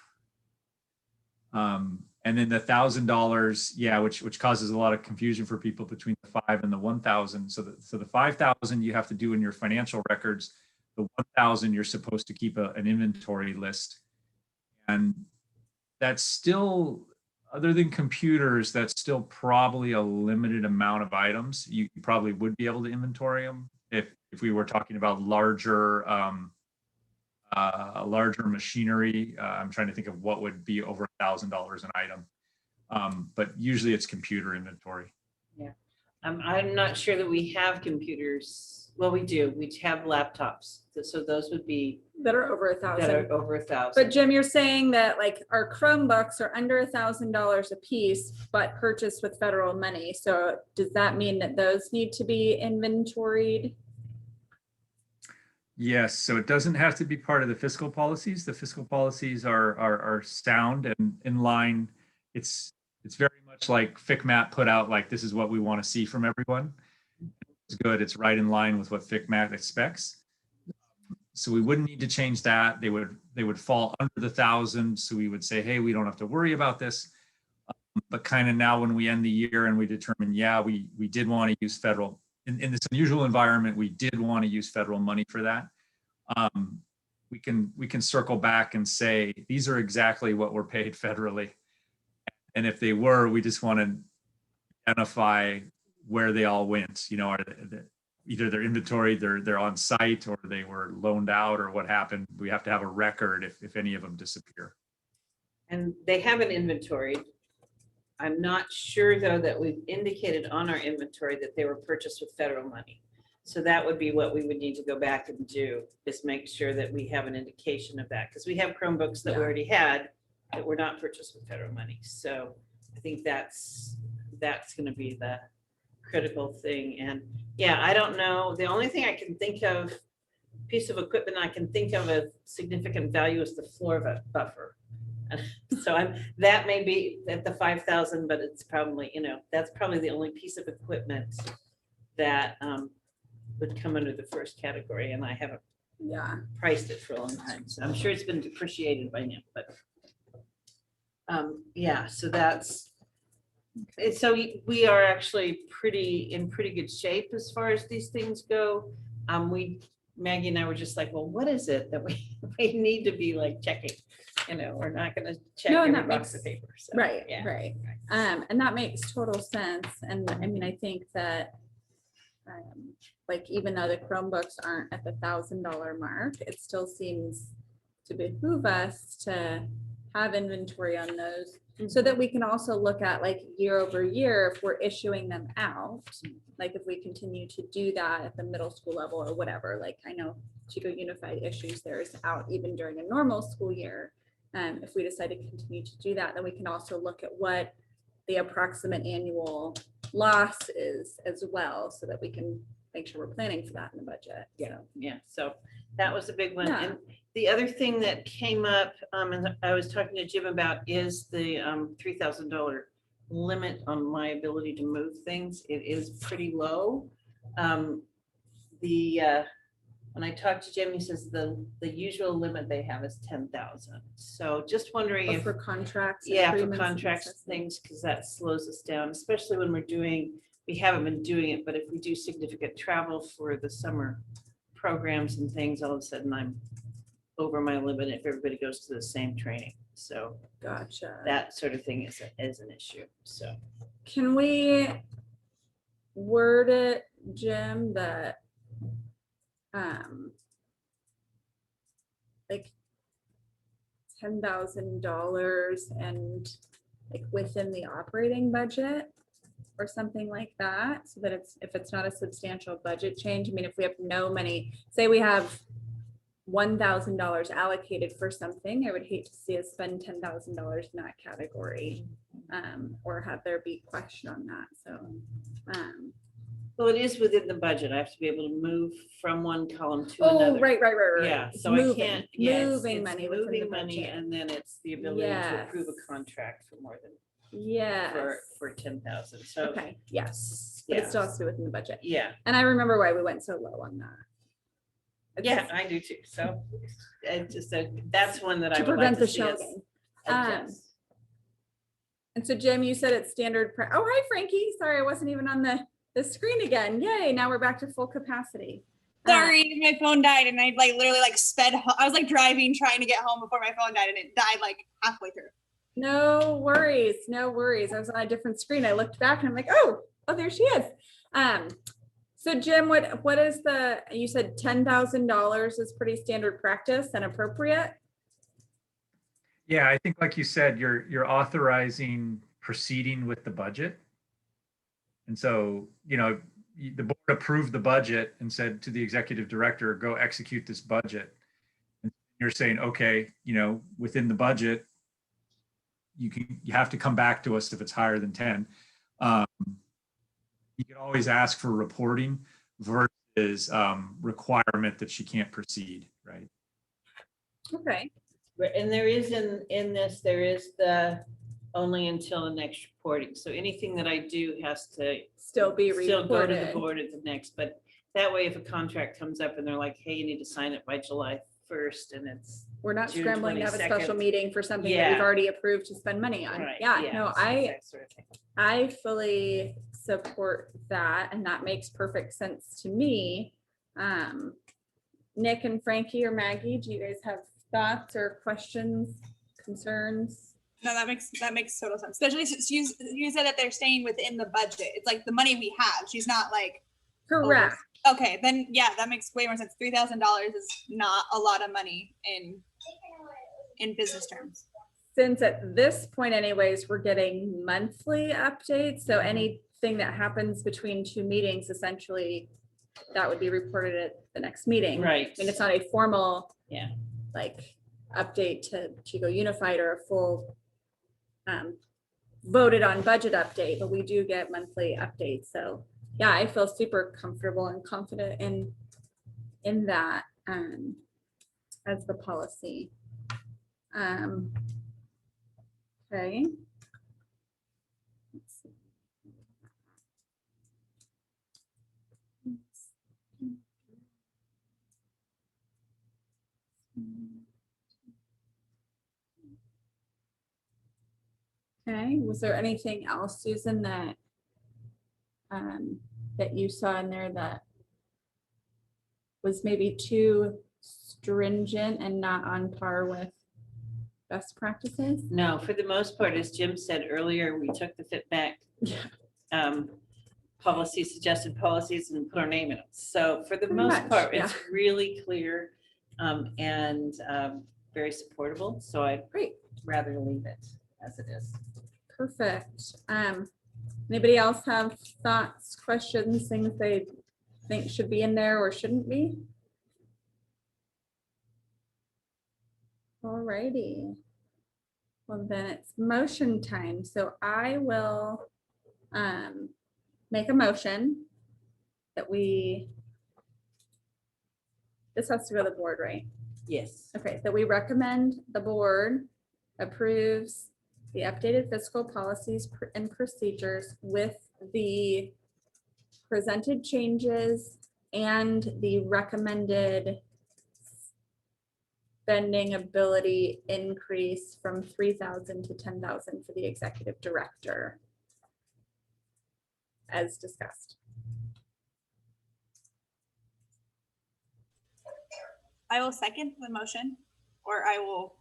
And then the $1,000, yeah, which causes a lot of confusion for people between the 5 and the 1,000. So the 5,000 you have to do in your financial records. The 1,000 you're supposed to keep an inventory list, and that's still, other than computers, that's still probably a limited amount of items. You probably would be able to inventory them if we were talking about larger machinery. I'm trying to think of what would be over $1,000 an item, but usually it's computer inventory. Yeah, I'm not sure that we have computers. Well, we do. We have laptops, so those would be That are over that are $1,000. over 1,000. But Jim, you're saying that like our Chromebooks are under $1,000 a piece, but purchased with federal money. So does that mean that those need to be inventoried? Yes, so it doesn't have to be part of the fiscal policies. The fiscal policies are sound and in line. It's very much like FCMAT put out, like, this is what we want to see from everyone. It's good. It's right in line with what FCMAT expects. So we wouldn't need to change that. They would fall under the 1,000. So we would say, hey, we don't have to worry about this. But kind of now when we end the year and we determine, yeah, we did want to use federal, in this unusual environment, we did want to use federal money for that. We can circle back and say, these are exactly what we're paid federally. And if they were, we just want to identify where they all went, are either they're inventoried, they're on site, or they were loaned out, or what happened. We have to have a record if any of them disappear. And they haven't inventoried. I'm not sure, though, that we've indicated on our inventory that they were purchased with federal money. So that would be what we would need to go back and do, is make sure that we have an indication of that. Because we have Chromebooks that we already had that were not purchased with federal money. So I think that's going to be the critical thing. And yeah, I don't know. The only thing I can think of, piece of equipment I can think of significant value, is the floor buffer. So that may be at the 5,000, but it's probably, that's probably the only piece of equipment that would come under the first category. And I haven't priced it for a long time. So I'm sure it's been depreciated by now, but yeah, so so we are actually in pretty good shape as far as these things go. Maggie and I were just like, well, what is it that we need to be like checking? We're not going to check every box of paper. So, Right. yeah. Right. And that makes total sense. And I mean, I think that like, even though the Chromebooks aren't at the $1,000 mark, it still seems to behoove us to have inventory on those, so that we can also look at, like, year over year, if we're issuing them out, like if we continue to do that at the middle school level or whatever. Like, I know Chico Unified issues theirs out even during a normal school year. If we decide to continue to do that, then we can also look at what the approximate annual loss is as well, so that we can make sure we're planning for that in the budget. Yeah. Yeah. So that was a big one. Yeah. And the other thing that came up, and I was talking to Jim about, is the $3,000 limit on my ability to move things. It is pretty low. When I talked to Jim, he says the usual limit they have is 10,000. So just wondering if For contracts. and yeah, for agreements and contracts, stuff. things, because that slows us down, especially when we haven't been doing it, but if we do significant travel for the summer programs and things, all of a sudden I'm over my limit if everybody goes to the same training. So Gotcha. that sort of thing is an issue. So Can we word it, Jim, that like $10,000 and like within the operating budget or something like that, so that if it's not a substantial budget change. I mean, if we have no money, say we have $1,000 allocated for something, I would hate to see us spend $10,000 in that category, or have there be question on that. So well, it is within the budget. I have to be able to move from one column to another. right. Yeah, It's so I moving- can't, yeah, moving it's money within the moving money, budget. and then it's the ability to approve a contract for more than, Yes. for 10,000. So, Okay, yes, but it yeah. still has to be within the budget. yeah, And I remember why we went so low on that. It's yeah, I do too. So it just, that's one that I To would like prevent to the see us shelving. adjust. And so Jim, you said it's standard. Oh, hi Frankie. Sorry, I wasn't even on the screen again. Yay, now we're back to full capacity. Sorry, my phone died and I like literally like sped. I was like driving, trying to get home before my phone died, and it died like halfway through. No worries, no worries. I was on a different screen. I looked back and I'm like, oh, there she is. So Jim, what is you said $10,000 is pretty standard practice and appropriate? Yeah, I think like you said, you're authorizing proceeding with the budget. And so, the board approved the budget and said to the executive director, go execute this budget. And you're saying, okay, within the budget, you have to come back to us if it's higher than 10. You can always ask for reporting versus requirement that she can't proceed, right? Okay. And there is in this, there is the only until the next reporting. So anything that I do has to Still be still go to the reported. board at the next. But that way, if a contract comes up and they're like, hey, you need to sign it by July 1st, and it's We're not June scrambling to have a special 22nd. meeting for something that we've Yeah. already approved to spend money on. right. Yeah, no, so I that sort of thing. I fully support that, and that makes perfect sense to me. Nick and Frankie or Maggie, do you guys have thoughts or questions, concerns? No, that makes total sense. Especially since you said that they're staying within the budget. It's like the money we have. She's not like Correct. okay, then yeah, that makes way more sense. $3,000 is not a lot of money in business terms. Since at this point anyways, we're getting monthly updates, so anything that happens between two meetings, essentially, that would be reported at the next meeting. Right. And it's not a formal, Yeah. like, update to Chico Unified or a full voted on budget update, but we do get monthly updates. So yeah, I feel super comfortable and confident in that as the policy. Okay. Let's see. Okay, was there anything else, Susan, that that you saw in there that was maybe too stringent and not on par with best practices? No, for the most part, as Jim said earlier, we took the feedback policy, suggested policies, and put our name in it. So for the Pretty most much, part, yeah. it's really clear and very supportable. So I'd rather leave it as it is. Perfect. Anybody else have thoughts, questions, things they think should be in there or shouldn't be? All righty. Well, then it's motion time. So I will make a motion that this has to go to the board, right? Yes. Okay, that we recommend the board approves the updated fiscal policies and procedures with the presented changes and the recommended spending ability increase from 3,000 to 10,000 for the executive director, as discussed. I will second the motion, or I will.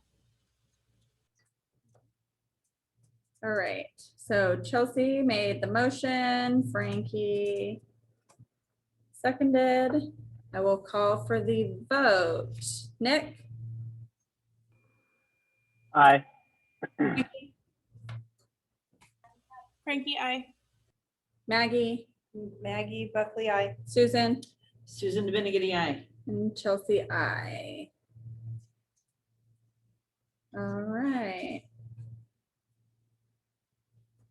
All right, so Chelsea made the motion, Frankie seconded. I will call for the vote. Nick? Aye. Frankie, I. Maggie? Maggie Buckley, aye. Susan? Susan Dominican, aye. And Chelsea, I. All right.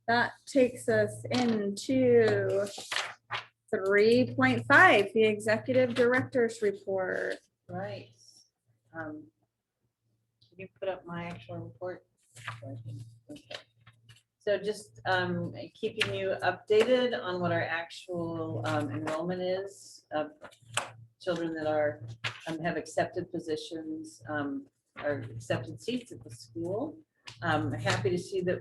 That takes us into 3.5, the executive director's report. Right. Can you put up my actual report? Okay. So just keeping you updated on what our actual enrollment is of children that are have accepted positions or accepted seats at the school. I'm happy to see that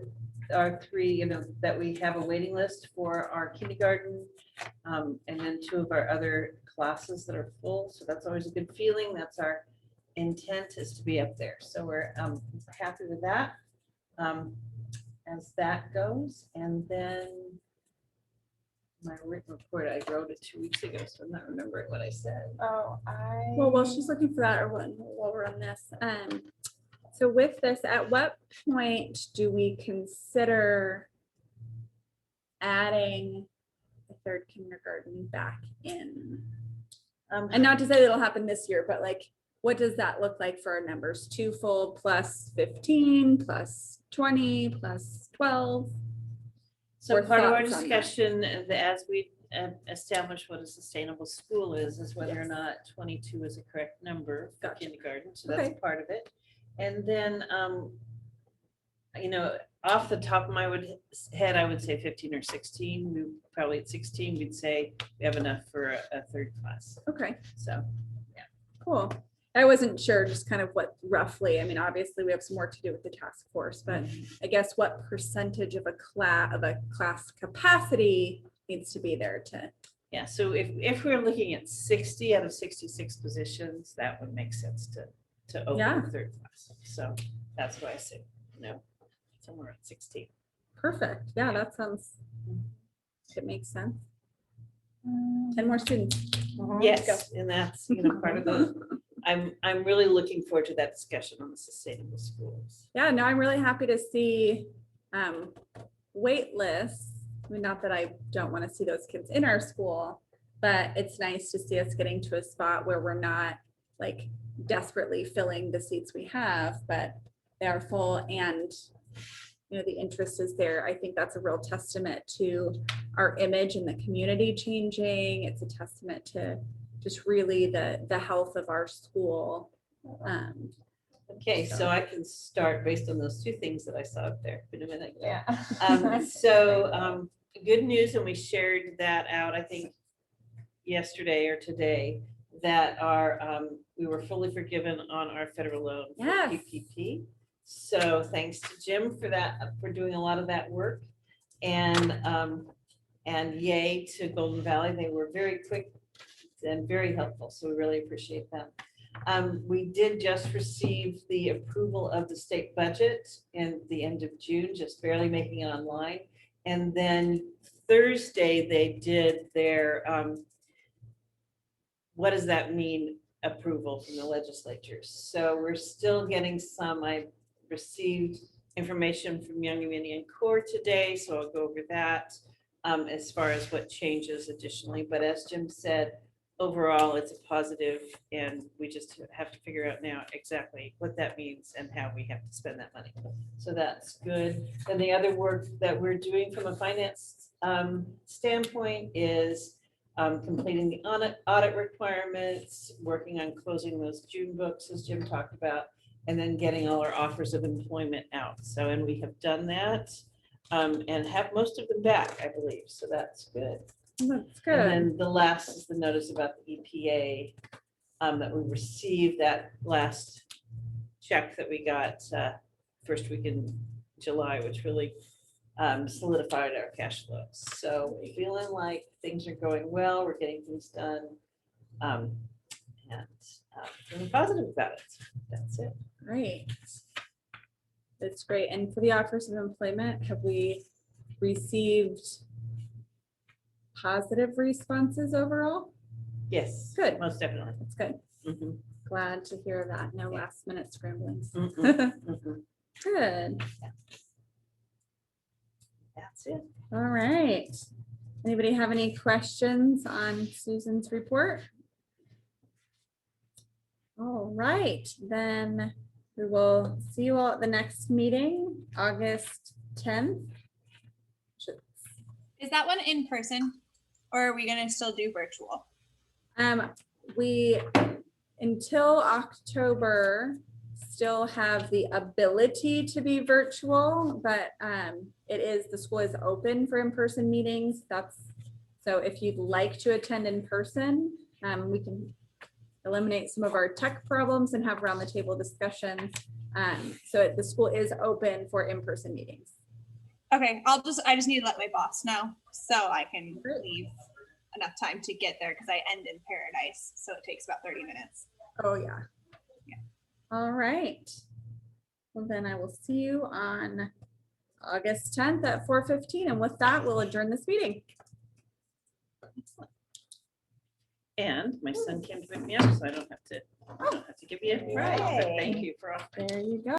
our three, that we have a waiting list for our kindergarten and then 2 of our other classes that are full. So that's always a good feeling. That's our intent, is to be up there. So we're happy with that as that goes. And then my written report, I wrote it 2 weeks ago, so I'm not remembering what I said. Oh, well, while she's looking for that, or while we're on this, so with this, at what point do we consider adding a 3rd kindergarten back in? And not to say that it'll happen this year, but like, what does that look like for our numbers? 2 full plus 15 plus 20 plus 12? So Or part of our thoughts on that? discussion, as we establish what a sustainable school is whether or not 22 is a correct number for kindergarten. So that's Okay. part of it. And then, off the top of my head, I would say 15 or 16. We probably at 16, we'd say we have enough for a 3rd class. Okay, So, cool. I wasn't sure just kind of what roughly, I mean, obviously we have some work to do with the task force, but I guess what percentage of a class capacity needs to be there to. yeah. So if we're looking at 60 out of 66 positions, that would make sense to open Yeah. a 3rd class. So that's why I said, somewhere at 16. Perfect. Yeah, that sounds, it makes sense. 10 more students. Yes, and that's, part of the, I'm really looking forward to that discussion on the sustainable schools. Yeah, no, I'm really happy to see wait lists. I mean, not that I don't want to see those kids in our school, but it's nice to see us getting to a spot where we're not like desperately filling the seats we have, but they are full and the interest is there. I think that's a real testament to our image in the community changing. It's a testament to just really the health of our school. Okay, so I can start based on those 2 things that I saw up there in a minute. Yeah. Good news, and we shared that out, I think, yesterday or today, that we were fully forgiven on our federal loan for Yes. PPP. So thanks to Jim for that, for doing a lot of that work. And yay to Golden Valley. They were very quick and very helpful. So we really appreciate that. We did just receive the approval of the state budget in the end of June, just barely making it online. And then Thursday, they did their, what does that mean, approval from the legislatures. So we're still getting some. I received information from Young Indian Corps today, so I'll go over that as far as what changes additionally. But as Jim said, overall, it's a positive, and we just have to figure out now exactly what that means and how we have to spend that money. So that's good. And the other work that we're doing from a finance standpoint is completing the audit requirements, working on closing those June books, as Jim talked about, and then getting all our offers of employment out. So, and we have done that and have most of them back, I believe. So that's good. That's And good. then the last is the notice about the EPA that we received that last check that we got first week in July, which really solidified our cash flows. So we're feeling like things are going well. We're getting things done. And feeling positive about it. That's it. Great. That's great. And for the offers of employment, have we received positive responses overall? Yes. Good. Most definitely. That's good. Mhm, Glad to hear that. No last minute scramblings. mhm, mhm. Good. That's it. All right. Anybody have any questions on Susan's report? All right, then we will see you all at the next meeting, August 10th. Is that one in person or are we gonna still do virtual? We, until October, still have the ability to be virtual, but it is, the school is open for in-person meetings. So if you'd like to attend in person, we can eliminate some of our tech problems and have round the table discussions. So the school is open for in-person meetings. Okay, I just need to let my boss know so I can leave enough time to get there because I end in Paradise. So it takes about 30 minutes. Oh, yeah. Yeah. All right. Well, then I will see you on August 10th at 4:15. And with that, we'll adjourn this meeting. And my son came to pick me up, so I don't have to give you a prize. But thank you for offering. There you go.